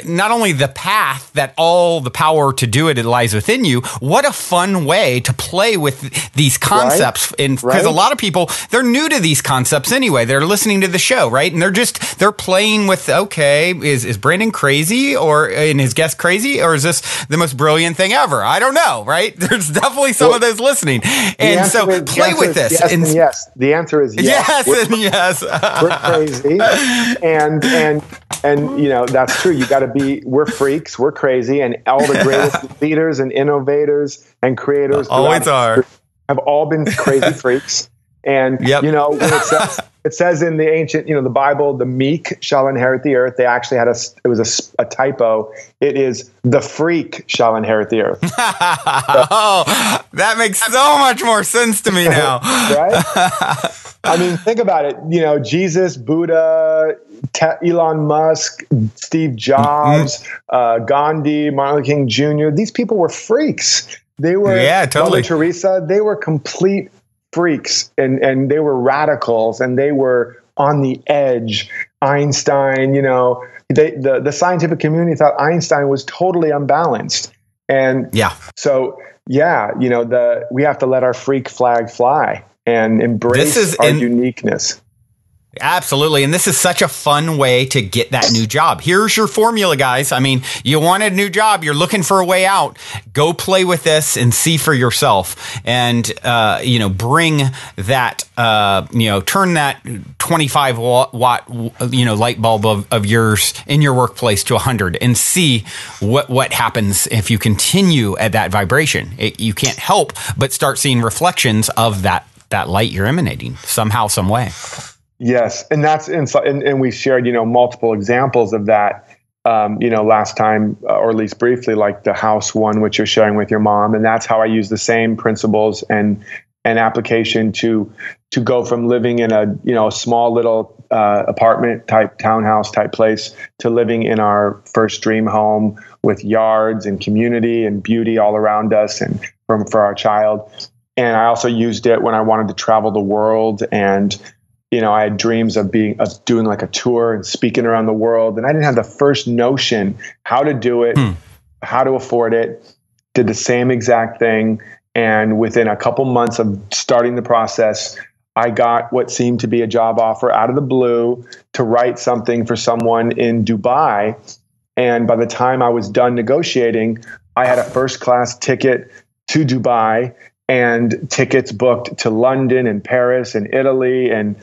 not only the path that all the power to do it lies within you. What a fun way to play with these concepts. Because a lot of people, they're new to these concepts anyway. They're listening to the show, right? And they're playing with, okay, is Brandon crazy and his guest crazy? Or is this the most brilliant thing ever? I don't know, right? There's definitely some of those listening. And so play with this. Yes. The answer is yes. Yes. We're crazy. And that's true. You got to be, we're freaks, we're crazy, and all the greatest leaders and innovators and creators always have all been crazy freaks. And when it says It says in the ancient, the Bible, the meek shall inherit the earth. They actually had it was a typo. It is the freak shall inherit the earth. Oh, that makes so much more sense to me now. Right? I mean, think about it. Jesus, Buddha, Elon Musk, Steve Jobs, Gandhi, Martin Luther King Jr. These people were freaks. They were totally. Mother Teresa. They were complete freaks, and they were radicals, and they were on the edge. Einstein, the scientific community thought Einstein was totally unbalanced, and we have to let our freak flag fly and embrace our uniqueness. Absolutely. And this is such a fun way to get that new job. Here's your formula, guys. I mean, you want a new job. You're looking for a way out. Go play with this and see for yourself and, bring that, turn that 25 watt, light bulb of yours in your workplace to 100 and see what happens if you continue at that vibration. You can't help but start seeing reflections of that light you're emanating somehow, some way. Yes, and and we shared multiple examples of that last time, or at least briefly, like the house one which you're sharing with your mom, and that's how I use the same principles and application to go from living in a small little apartment type townhouse type place to living in our first dream home with yards and community and beauty all around us and for our child. And I also used it when I wanted to travel the world, and I had dreams of doing like a tour and speaking around the world. And I didn't have the first notion how to do it, how to afford it. Did the same exact thing. And within a couple months of starting the process, I got what seemed to be a job offer out of the blue to write something for someone in Dubai. And by the time I was done negotiating, I had a first class ticket to Dubai and tickets booked to London and Paris and Italy and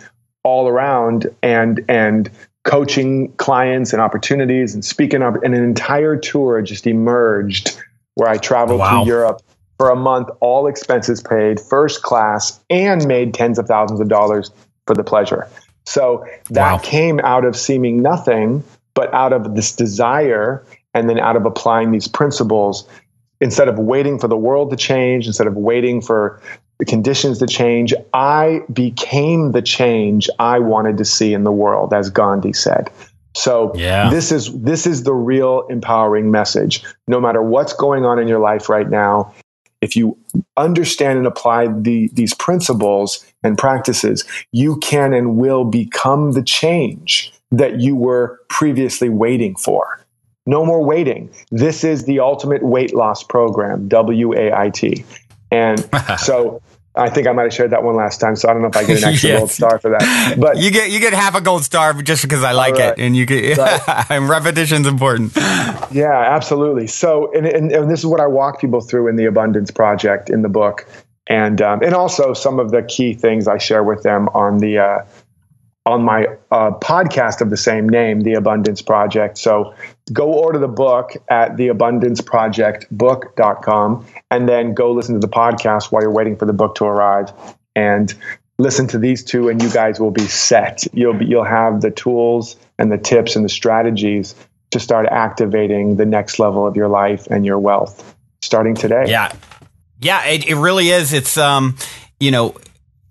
all around, and coaching clients and opportunities and speaking up, and an entire tour just emerged where I traveled to Europe for a month, all expenses paid, first class, and made tens of thousands of dollars for the pleasure. So that came out of seeming nothing, but out of this desire, and then out of applying these principles. Instead of waiting for the world to change, instead of waiting for the conditions to change, I became the change I wanted to see in the world, as Gandhi said. So this is the real empowering message. No matter what's going on in your life right now, if you understand and apply these principles and practices, you can and will become the change that you were previously waiting for. No more waiting. This is the ultimate weight loss program, WAIT. And so I think I might have shared that one last time, so I don't know if I get an extra gold star for that. But you get half a gold star just because I like it, and you get and repetition's important. Yeah, absolutely. So, and this is what I walk people through in the Abundance Project in the book, and also some of the key things I share with them on my podcast of the same name, The Abundance Project. So go order the book at theabundanceprojectbook.com, and then go listen to the podcast while you're waiting for the book to arrive, and listen to these two, and you guys will be set. You'll have the tools and the tips and the strategies to start activating the next level of your life and your wealth starting today. Yeah, it really is. It's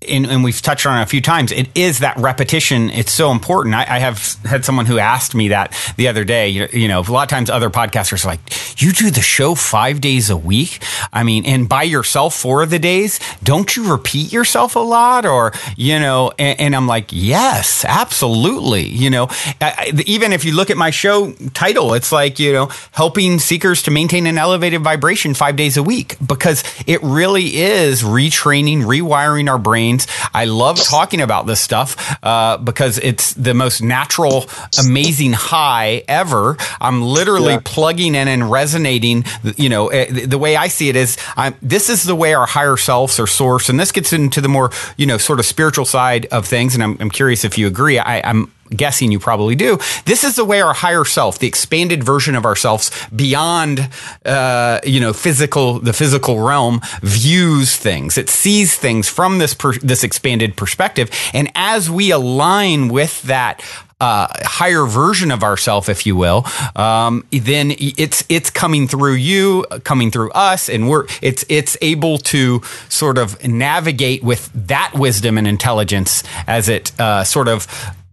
and we've touched on it a few times. It is that repetition. It's so important. I have had someone who asked me that the other day. A lot of times other podcasters are like, you do the show 5 days a week? I mean, and by yourself 4 of the days? Don't you repeat yourself a lot? Or, and I'm like, yes, absolutely. Even if you look at my show title, it's like, helping seekers to maintain an elevated vibration 5 days a week, because it really is retraining, rewiring our brain. I love talking about this stuff because it's the most natural, amazing high ever. I'm literally plugging in and resonating. The way I see it is, this is the way our higher selves are sourced, and this gets into the more, sort of spiritual side of things. And I'm curious if you agree. I'm guessing you probably do. This is the way our higher self, the expanded version of ourselves beyond, the physical realm, views things. It sees things from this expanded perspective. And as we align with that higher version of ourself, if you will, then it's coming through you, coming through us, and it's able to sort of navigate with that wisdom and intelligence as it sort of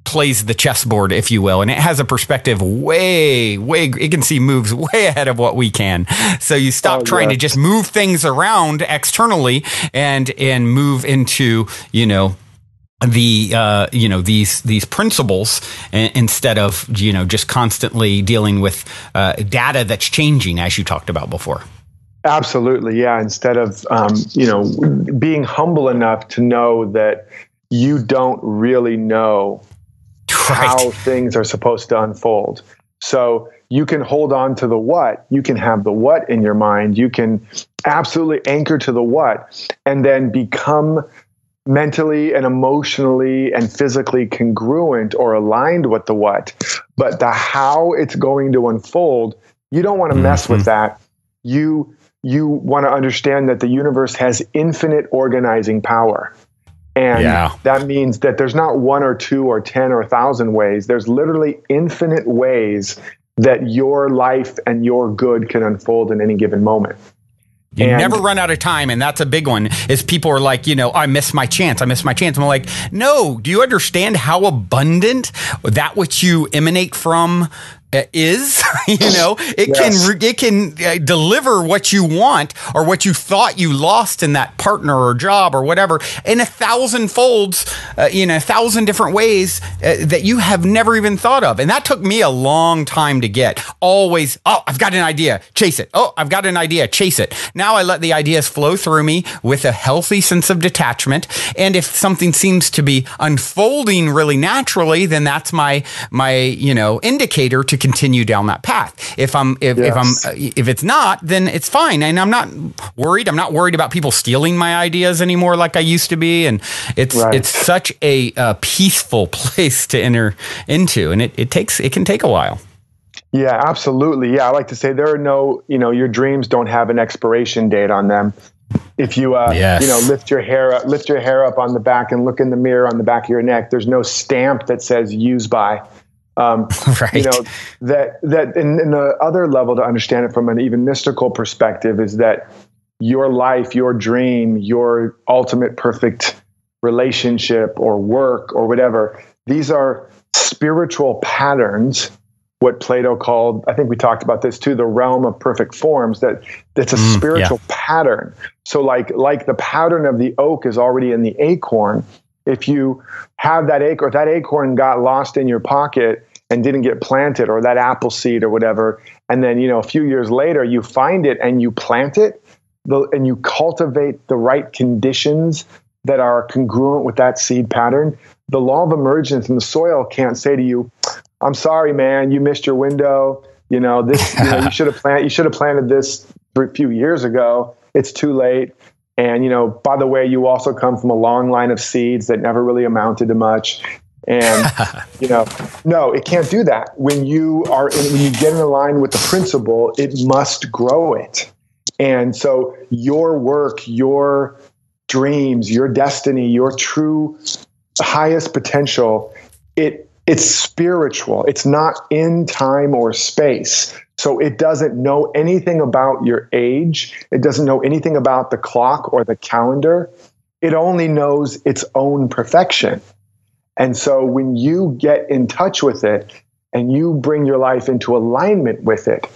plays the chessboard, if you will, and it has a perspective it can see moves way ahead of what we can. So you stop trying to just move things around externally and move into, these principles instead of, just constantly dealing with data that's changing, as you talked about before. Absolutely. Yeah. Instead of, being humble enough to know that you don't really know how things are supposed to unfold. So you can hold on to the what, you can have the what in your mind, you can absolutely anchor to the what, and then become mentally and emotionally and physically congruent or aligned with the what. But the how it's going to unfold, you don't want to mess with that. You want to understand that the universe has infinite organizing power. And that means that there's not one or two or 10 or 1,000 ways. There's literally infinite ways that your life and your good can unfold in any given moment. You never run out of time, and that's a big one, is people are like, I missed my chance. I'm like, no, do you understand how abundant that which you emanate from is? It can deliver what you want or what you thought you lost in that partner or job or whatever in 1,000 folds, 1,000 different ways that you have never even thought of. And that took me a long time to get. Always, I've got an idea, chase it. I've got an idea, chase it. Now I let the ideas flow through me with a healthy sense of detachment. And if something seems to be unfolding really naturally, then that's my indicator to continue down that path. If it's not, then it's fine. And I'm not worried. I'm not worried about people stealing my ideas anymore like I used to be. And it's such a peaceful place to enter into. And it can take a while. Yeah, absolutely. Yeah. I like to say there are no, your dreams don't have an expiration date on them. If you, lift your hair up on the back and look in the mirror on the back of your neck, there's no stamp that says use by. That in the other level to understand it from an even mystical perspective is that your life, your dream, your ultimate perfect relationship or work or whatever, these are spiritual patterns, what Plato called, I think we talked about this too, the realm of perfect forms, that's a spiritual pattern. So like the pattern of the oak is already in the acorn. If you have that acorn got lost in your pocket and didn't get planted, or that apple seed or whatever, and then, a few years later you find it and you plant it, and you cultivate the right conditions that are congruent with that seed pattern, the law of emergence in the soil can't say to you, I'm sorry, man, you missed your window. You should have planted this a few years ago. It's too late. And, by the way, you also come from a long line of seeds that never really amounted to much. And, no, it can't do that. When you get in line with the principle, it must grow it. And so your work, your dreams, your destiny, your true highest potential, it's spiritual. It's not in time or space. So it doesn't know anything about your age. It doesn't know anything about the clock or the calendar. It only knows its own perfection. And so when you get in touch with it and you bring your life into alignment with it,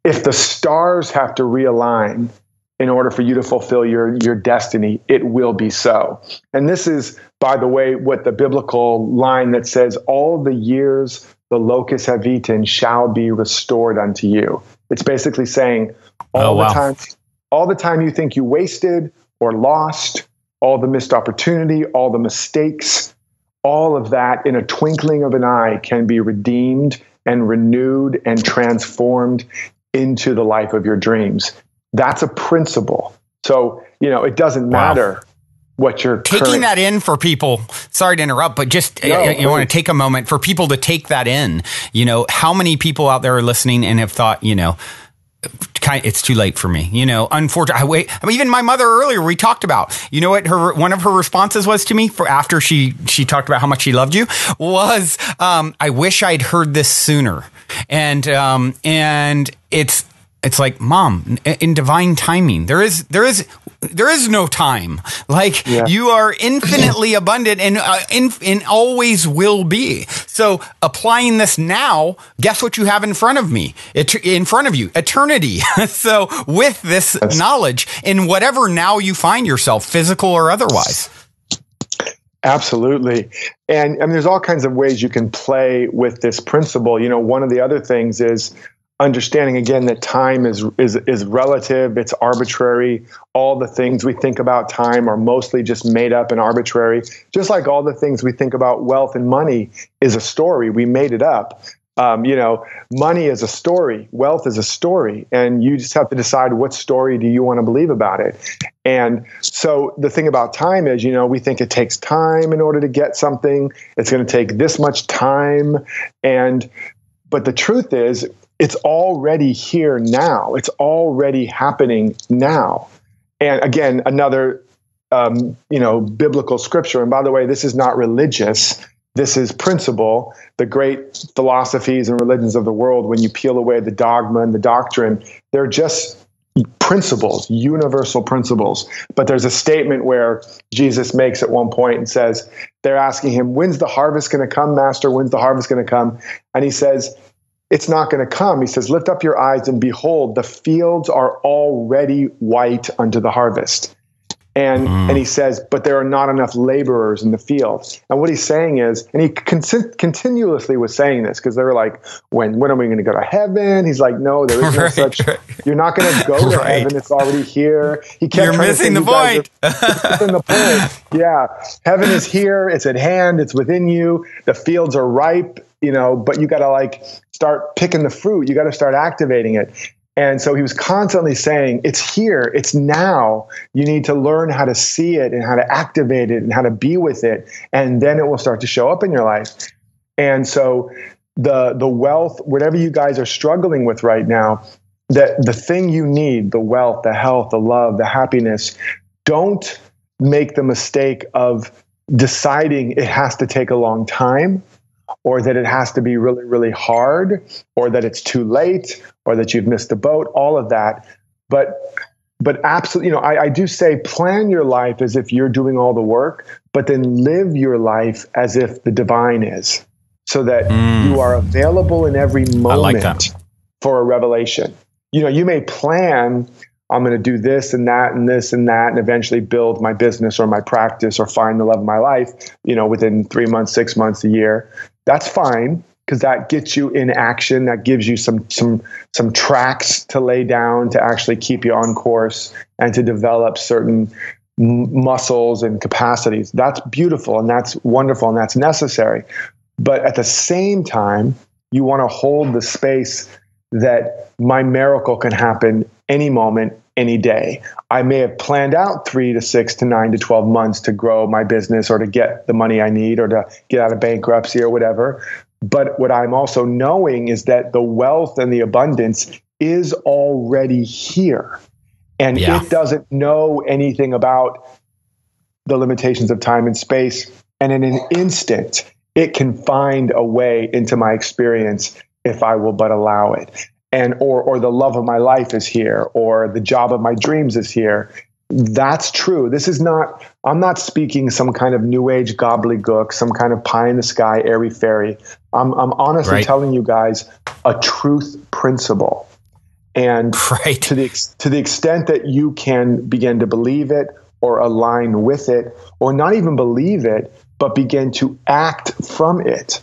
if the stars have to realign in order for you to fulfill your destiny, it will be so. And this is, by the way, what the biblical line that says, all the years the locusts have eaten shall be restored unto you. It's basically saying all the time you think you wasted or lost, all the missed opportunity, all the mistakes, all of that in a twinkling of an eye can be redeemed and renewed and transformed into the life of your dreams. That's a principle. So, it doesn't matter what you're taking that in for people. Sorry to interrupt, but just you want to take a moment for people to take that in. How many people out there are listening and have thought, it's too late for me. Unfortunately, even my mother earlier, we talked about, what one of her responses was to me for after she talked about how much she loved you was, I wish I'd heard this sooner. And it's like, Mom, in divine timing, there is no time. Like you are infinitely abundant and always will be. So applying this now, guess what you have in front of you, eternity. So with this knowledge in whatever now you find yourself, physical or otherwise. Absolutely. And there's all kinds of ways you can play with this principle. One of the other things is understanding again that time is relative, it's arbitrary. All the things we think about time are mostly just made up and arbitrary. Just like all the things we think about wealth and money is a story. We made it up. Money is a story, wealth is a story, and you just have to decide what story do you want to believe about it. And so the thing about time is, we think it takes time in order to get something. It's going to take this much time. But the truth is, it's already here now. It's already happening now. And again, another, biblical scripture. And by the way, this is not religious. This is principle. The great philosophies and religions of the world, when you peel away the dogma and the doctrine, they're just principles, universal principles. But there's a statement where Jesus makes at one point and says, they're asking him, when's the harvest going to come, Master? When's the harvest going to come? And he says, it's not going to come. He says, lift up your eyes and behold, the fields are already white unto the harvest. And he says, but there are not enough laborers in the field. And what he's saying is, and he continuously was saying this because they were like, when are we going to go to heaven? He's like, no, there is no such. You're not going to go to heaven. It's already here. He kept You're missing the point. Missing the point. Yeah. Heaven is here. It's at hand. It's within you. The fields are ripe, but you got to start picking the fruit. You got to start activating it. And so he was constantly saying, it's here, it's now. You need to learn how to see it and how to activate it and how to be with it. And then it will start to show up in your life. And so the wealth, whatever you guys are struggling with right now, that the thing you need, the wealth, the health, the love, the happiness, don't make the mistake of deciding it has to take a long time, or that it has to be really, really hard, or that it's too late, or that you've missed the boat, all of that. But absolutely, I do say plan your life as if you're doing all the work, but then live your life as if the divine is, so that you are available in every moment for a revelation. You may plan, I'm going to do this and that and this and that, and eventually build my business or my practice or find the love of my life, within 3 months, 6 months, a year. That's fine, because that gets you in action. That gives you some tracks to lay down to actually keep you on course and to develop certain muscles and capacities. That's beautiful and that's wonderful and that's necessary. But at the same time, you want to hold the space that my miracle can happen any moment, any day. I may have planned out 3 to 6 to 9 to 12 months to grow my business or to get the money I need or to get out of bankruptcy or whatever. But what I'm also knowing is that the wealth and the abundance is already here. And it doesn't know anything about the limitations of time and space. And in an instant, it can find a way into my experience if I will but allow it. And or the love of my life is here, or the job of my dreams is here. That's true. This is not, I'm not speaking some kind of new age gobbledygook, some kind of pie in the sky, airy fairy. I'm honestly telling you guys a truth principle. And to the extent that you can begin to believe it or align with it, or not even believe it, but begin to act from it.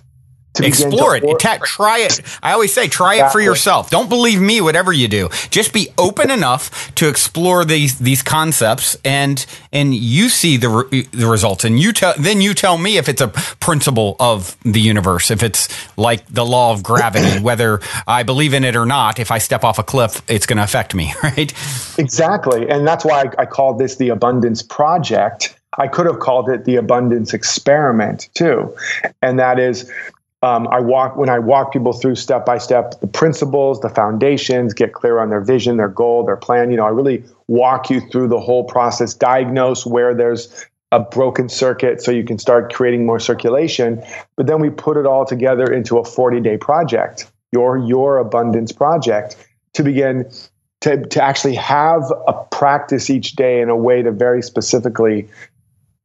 Explore it. Try it. I always say, try it for yourself. Don't believe me, whatever you do. Just be open enough to explore these concepts, and you see the results. And then you tell me if it's a principle of the universe, if it's like the law of gravity, whether I believe in it or not. If I step off a cliff, it's going to affect me, right? Exactly, and that's why I call this the Abundance Project. I could have called it the abundance experiment too. And that is, when I walk people through step by step, the principles, the foundations, get clear on their vision, their goal, their plan. I really walk you through the whole process, diagnose where there's a broken circuit so you can start creating more circulation. But then we put it all together into a 40-day project, your abundance project, to begin to actually have a practice each day in a way to very specifically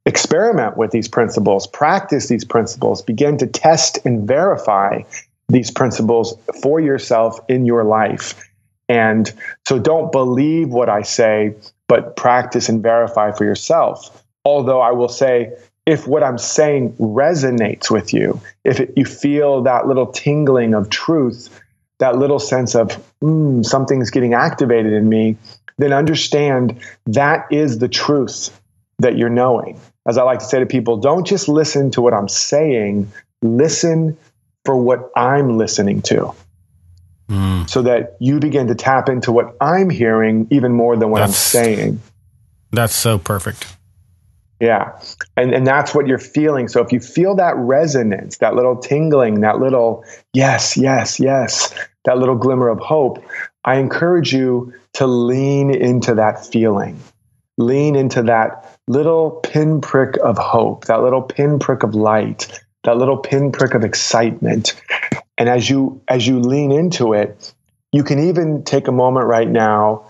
experiment with these principles, practice these principles, begin to test and verify these principles for yourself in your life. And so don't believe what I say, but practice and verify for yourself. Although I will say, if what I'm saying resonates with you, you feel that little tingling of truth, that little sense of something's getting activated in me, then understand that is the truth that you're knowing. As I like to say to people, don't just listen to what I'm saying, listen for what I'm listening to. So that you begin to tap into what I'm hearing even more than what I'm saying. That's so perfect. Yeah. And that's what you're feeling. So if you feel that resonance, that little tingling, that little yes, yes, yes, that little glimmer of hope, I encourage you to lean into that feeling. Lean into that little pinprick of hope, that little pinprick of light, that little pinprick of excitement. And as you lean into it, you can even take a moment right now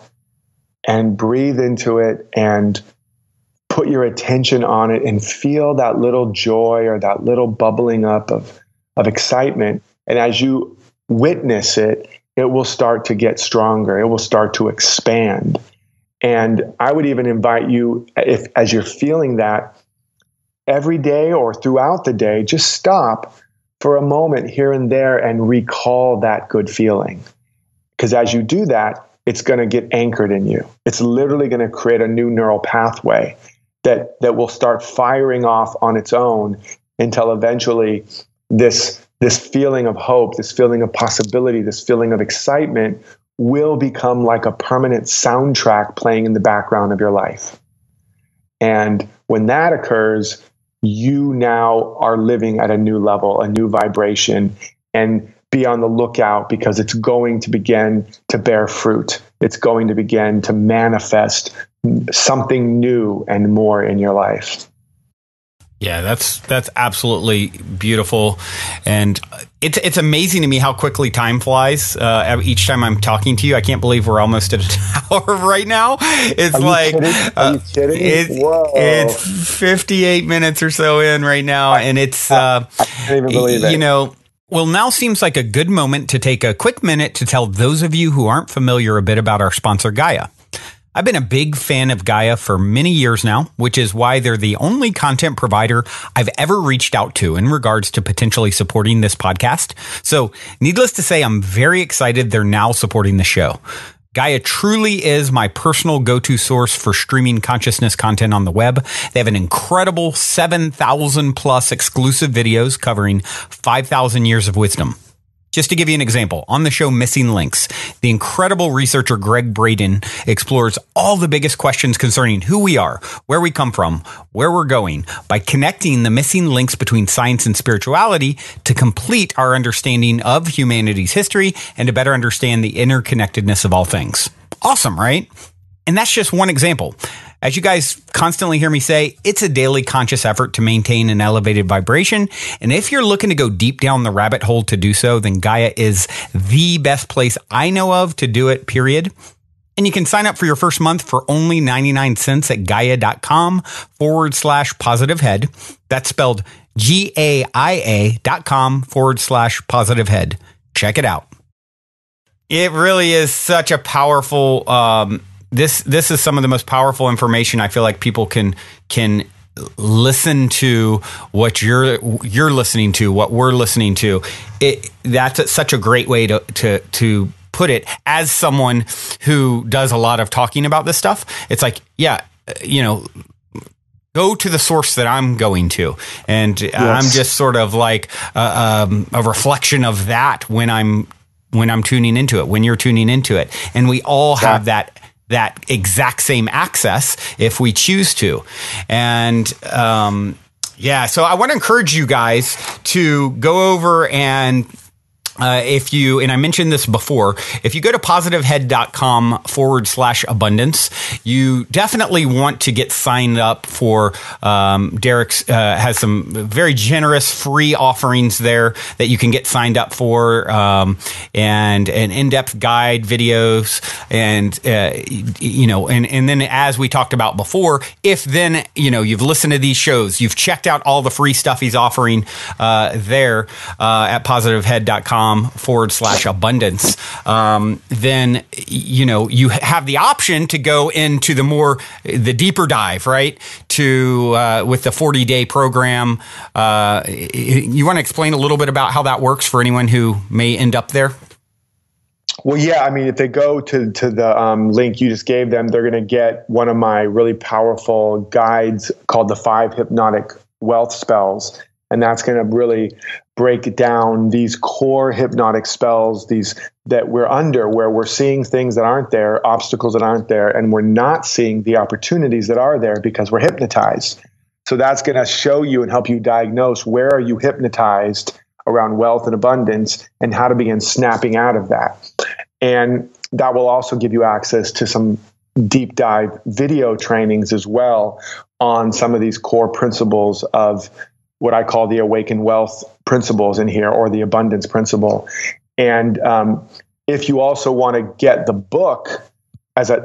and breathe into it and put your attention on it and feel that little joy or that little bubbling up of excitement. And as you witness it, it will start to get stronger. It will start to expand. And I would even invite you, as you're feeling that, every day or throughout the day, just stop for a moment here and there and recall that good feeling. Because as you do that, it's going to get anchored in you. It's literally going to create a new neural pathway that will start firing off on its own until eventually this feeling of hope, this feeling of possibility, this feeling of excitement will become like a permanent soundtrack playing in the background of your life. And when that occurs, you now are living at a new level, a new vibration, and be on the lookout because it's going to begin to bear fruit. It's going to begin to manifest something new and more in your life. Yeah, that's absolutely beautiful, and it's amazing to me how quickly time flies. Each time I'm talking to you, I can't believe we're almost at an hour right now. It's Are you kidding? Whoa. It's 58 minutes or so in right now, and it's I can't even believe it. Well, now seems like a good moment to take a quick minute to tell those of you who aren't familiar a bit about our sponsor, Gaia. I've been a big fan of Gaia for many years now, which is why they're the only content provider I've ever reached out to in regards to potentially supporting this podcast. So needless to say, I'm very excited they're now supporting the show. Gaia truly is my personal go-to source for streaming consciousness content on the web. They have an incredible 7,000 plus exclusive videos covering 5,000 years of wisdom. Just to give you an example, on the show Missing Links, the incredible researcher Greg Braden explores all the biggest questions concerning who we are, where we come from, where we're going, by connecting the missing links between science and spirituality to complete our understanding of humanity's history and to better understand the interconnectedness of all things. Awesome, right? And that's just one example. As you guys constantly hear me say, it's a daily conscious effort to maintain an elevated vibration. And if you're looking to go deep down the rabbit hole to do so, then Gaia is the best place I know of to do it, period. And you can sign up for your first month for only 99 cents at gaia.com/positivehead. That's spelled GAIA.com/positivehead. Check it out. It really is such a powerful, This is some of the most powerful information I feel like people can listen to what you're listening to, what we're listening to. That's such a great way to put it. As someone who does a lot of talking about this stuff, it's like, go to the source that I'm going to, and yes. I'm just sort of like a reflection of that when I'm tuning into it, when you're tuning into it, and we all have that that exact same access if we choose to. And, yeah, so I want to encourage you guys to go over and if you, and I mentioned this before, if you go to positivehead.com/abundance, you definitely want to get signed up for, Derek's, has some very generous free offerings there that you can get signed up for, and an in-depth guide videos. And, and then as we talked about before, if then, you've listened to these shows, you've checked out all the free stuff he's offering, there, at positivehead.com/abundance, then, you have the option to go into the deeper dive, right? With the 40-day program. You want to explain a little bit about how that works for anyone who may end up there? Well, yeah, I mean, if they go to the link you just gave them, they're going to get one of my really powerful guides called the 5 Hypnotic Wealth Spells. And that's going to really break down these core hypnotic spells, these that we're under, where we're seeing things that aren't there, obstacles that aren't there, and we're not seeing the opportunities that are there because we're hypnotized. So that's going to show you and help you diagnose where are you hypnotized around wealth and abundance and how to begin snapping out of that. And that will also give you access to some deep dive video trainings as well on some of these core principles of what I call the awakened wealth principles in here, or the abundance principle. And if you also want to get the book,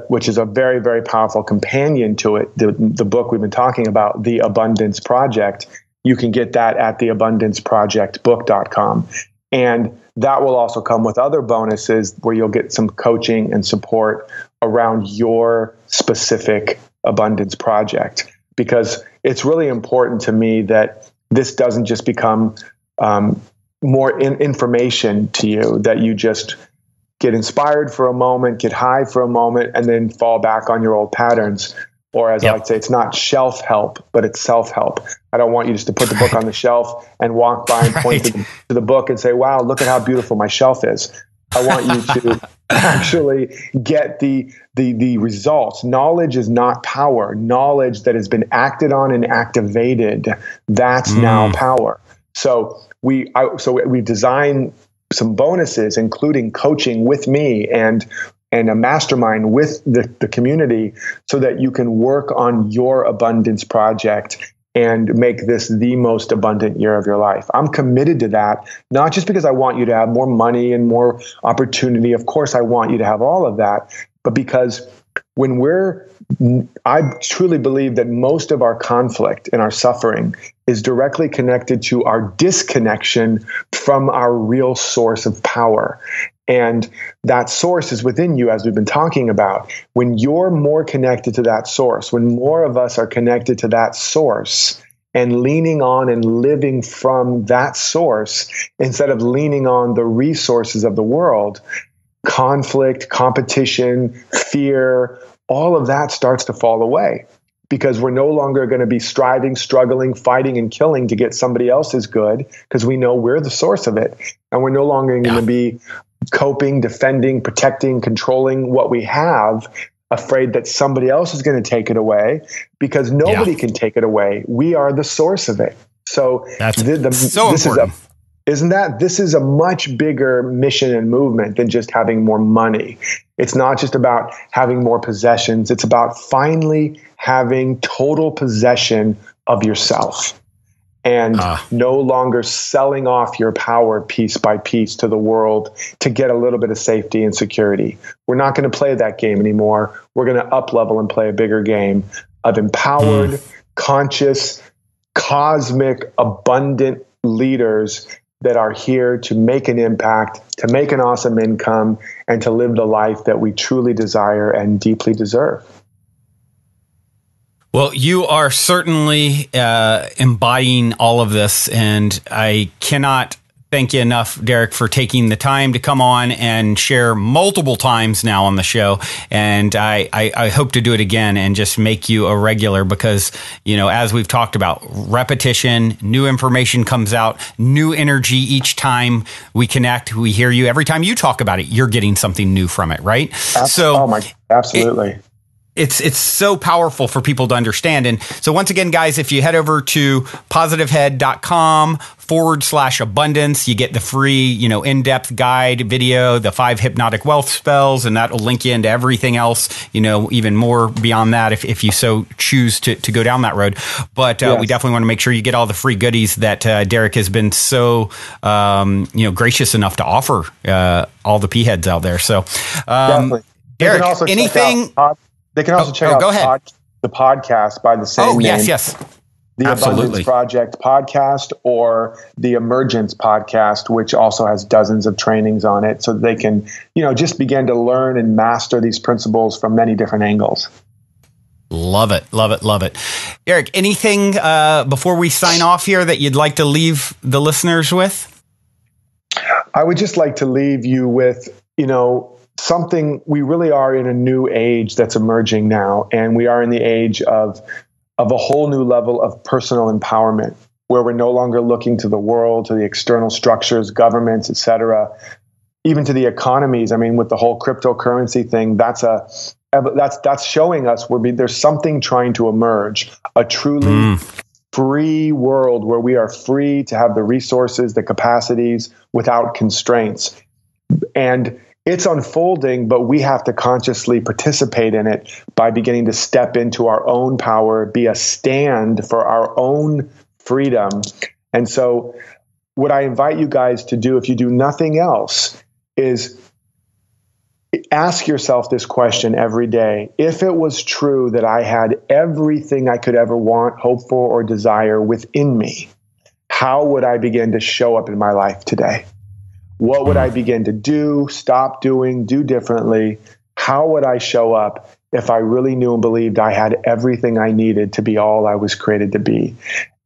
which is a very, very powerful companion to it, the book we've been talking about, The Abundance Project, you can get that at theabundanceprojectbook.com. And that will also come with other bonuses where you'll get some coaching and support around your specific abundance project. Because it's really important to me that this doesn't just become more information to you, that you just get inspired for a moment, get high for a moment, and then fall back on your old patterns. Or as I like to say, it's not shelf help, but it's self-help. I don't want you just to put the book on the shelf and walk by and point to the book and say, wow, look at how beautiful my shelf is. I want you to actually get the results. Knowledge is not power. Knowledge that has been acted on and activated, that's now power. So we design some bonuses, including coaching with me and a mastermind with the community, so that you can work on your abundance project and make this the most abundant year of your life. I'm committed to that, not just because I want you to have more money and more opportunity. Of course, I want you to have all of that, but because I truly believe that most of our conflict and our suffering is directly connected to our disconnection from our real source of power. And that source is within you, as we've been talking about. When you're more connected to that source, when more of us are connected to that source and leaning on and living from that source, instead of leaning on the resources of the world, conflict, competition, fear, all of that starts to fall away. Because we're no longer going to be striving, struggling, fighting, and killing to get somebody else's good, because we know we're the source of it. And we're no longer going to be coping, defending, protecting, controlling what we have, afraid that somebody else is going to take it away, because nobody can take it away. We are the source of it. So this is a much bigger mission and movement than just having more money. It's not just about having more possessions. It's about finally having total possession of yourself and no longer selling off your power piece by piece to the world to get a little bit of safety and security. We're not going to play that game anymore. We're going to up level and play a bigger game of empowered, conscious, cosmic, abundant leaders that are here to make an impact, to make an awesome income, and to live the life that we truly desire and deeply deserve. Well, you are certainly embodying all of this, and I cannot thank you enough, Derek, for taking the time to come on and share multiple times now on the show. And I hope to do it again and just make you a regular because, as we've talked about, repetition, new information comes out, new energy each time we connect, we hear you. Every time you talk about it, you're getting something new from it, right? Absolutely. It's so powerful for people to understand. And so once again, guys, if you head over to positivehead.com/abundance, you get the free, in-depth guide video, the 5 hypnotic wealth spells, and that'll link you into everything else, even more beyond that if you so choose to go down that road. But we definitely want to make sure you get all the free goodies that Derek has been so, gracious enough to offer all the P-heads out there. So, Derek, anything... They can also check out the podcast by the same name. Yes. The Absolutely. Abundance Project podcast or the Emergence podcast, which also has dozens of trainings on it. So they can, just begin to learn and master these principles from many different angles. Love it. Eric, anything before we sign off here that you'd like to leave the listeners with? I would just like to leave you with, something. We really are in a new age that's emerging now, and we are in the age of a whole new level of personal empowerment, where we're no longer looking to the world, to the external structures, governments, et cetera, even to the economies. I mean, with the whole cryptocurrency thing, that's showing us there's something trying to emerge, a truly free world where we are free to have the resources, the capacities without constraints. And it's unfolding, but we have to consciously participate in it by beginning to step into our own power, be a stand for our own freedom. And so what I invite you guys to do, if you do nothing else, is ask yourself this question every day. If it was true that I had everything I could ever want, hope for, or desire within me, how would I begin to show up in my life today? What would I begin to do, stop doing, do differently? How would I show up if I really knew and believed I had everything I needed to be all I was created to be?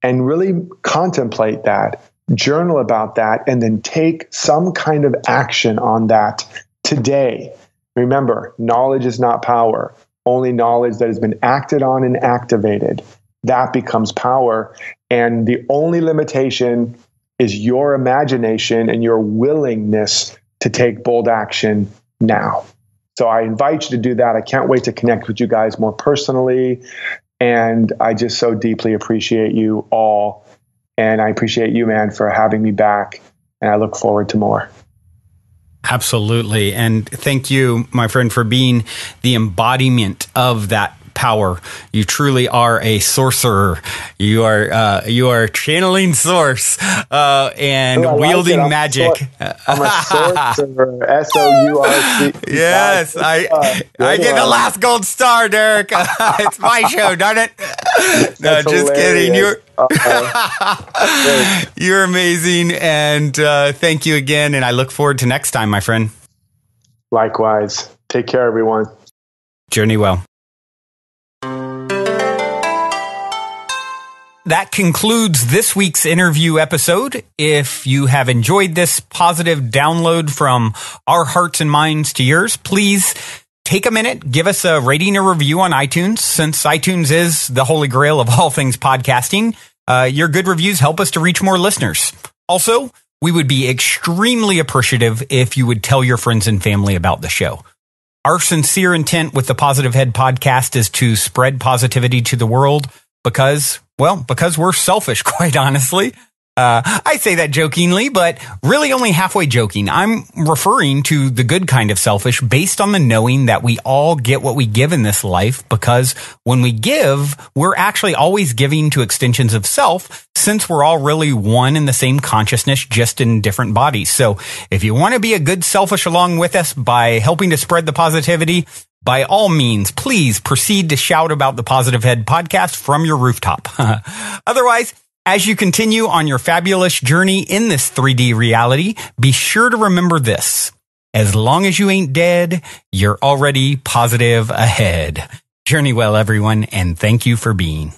And really contemplate that, journal about that, and then take some kind of action on that today. Remember, knowledge is not power. Only knowledge that has been acted on and activated, that becomes power. And the only limitation is your imagination and your willingness to take bold action now. So I invite you to do that. I can't wait to connect with you guys more personally. And I just so deeply appreciate you all. And I appreciate you, man, for having me back. And I look forward to more. Absolutely. And thank you, my friend, for being the embodiment of that power. You truly are a sorcerer. You are channeling source and wielding magic. I'm a sorcerer. SOURC. Yes, I get the last gold star, Derek. It's my show, darn it. No, just kidding. You're amazing, and thank you again. And I look forward to next time, my friend. Likewise. Take care, everyone. Journey well. That concludes this week's interview episode. If you have enjoyed this positive download from our hearts and minds to yours, please take a minute, give us a rating or review on iTunes, since iTunes is the holy grail of all things podcasting. Your good reviews help us to reach more listeners. Also, we would be extremely appreciative if you would tell your friends and family about the show. Our sincere intent with the Positive Head podcast is to spread positivity to the world because we're selfish, quite honestly. I say that jokingly, but really only halfway joking. I'm referring to the good kind of selfish based on the knowing that we all get what we give in this life, because when we give, we're actually always giving to extensions of self, since we're all really one in the same consciousness, just in different bodies. So if you want to be a good selfish along with us by helping to spread the positivity, by all means, please proceed to shout about the Positive Head podcast from your rooftop. Otherwise, as you continue on your fabulous journey in this 3D reality, be sure to remember this. As long as you ain't dead, you're already positive ahead. Journey well, everyone, and thank you for being.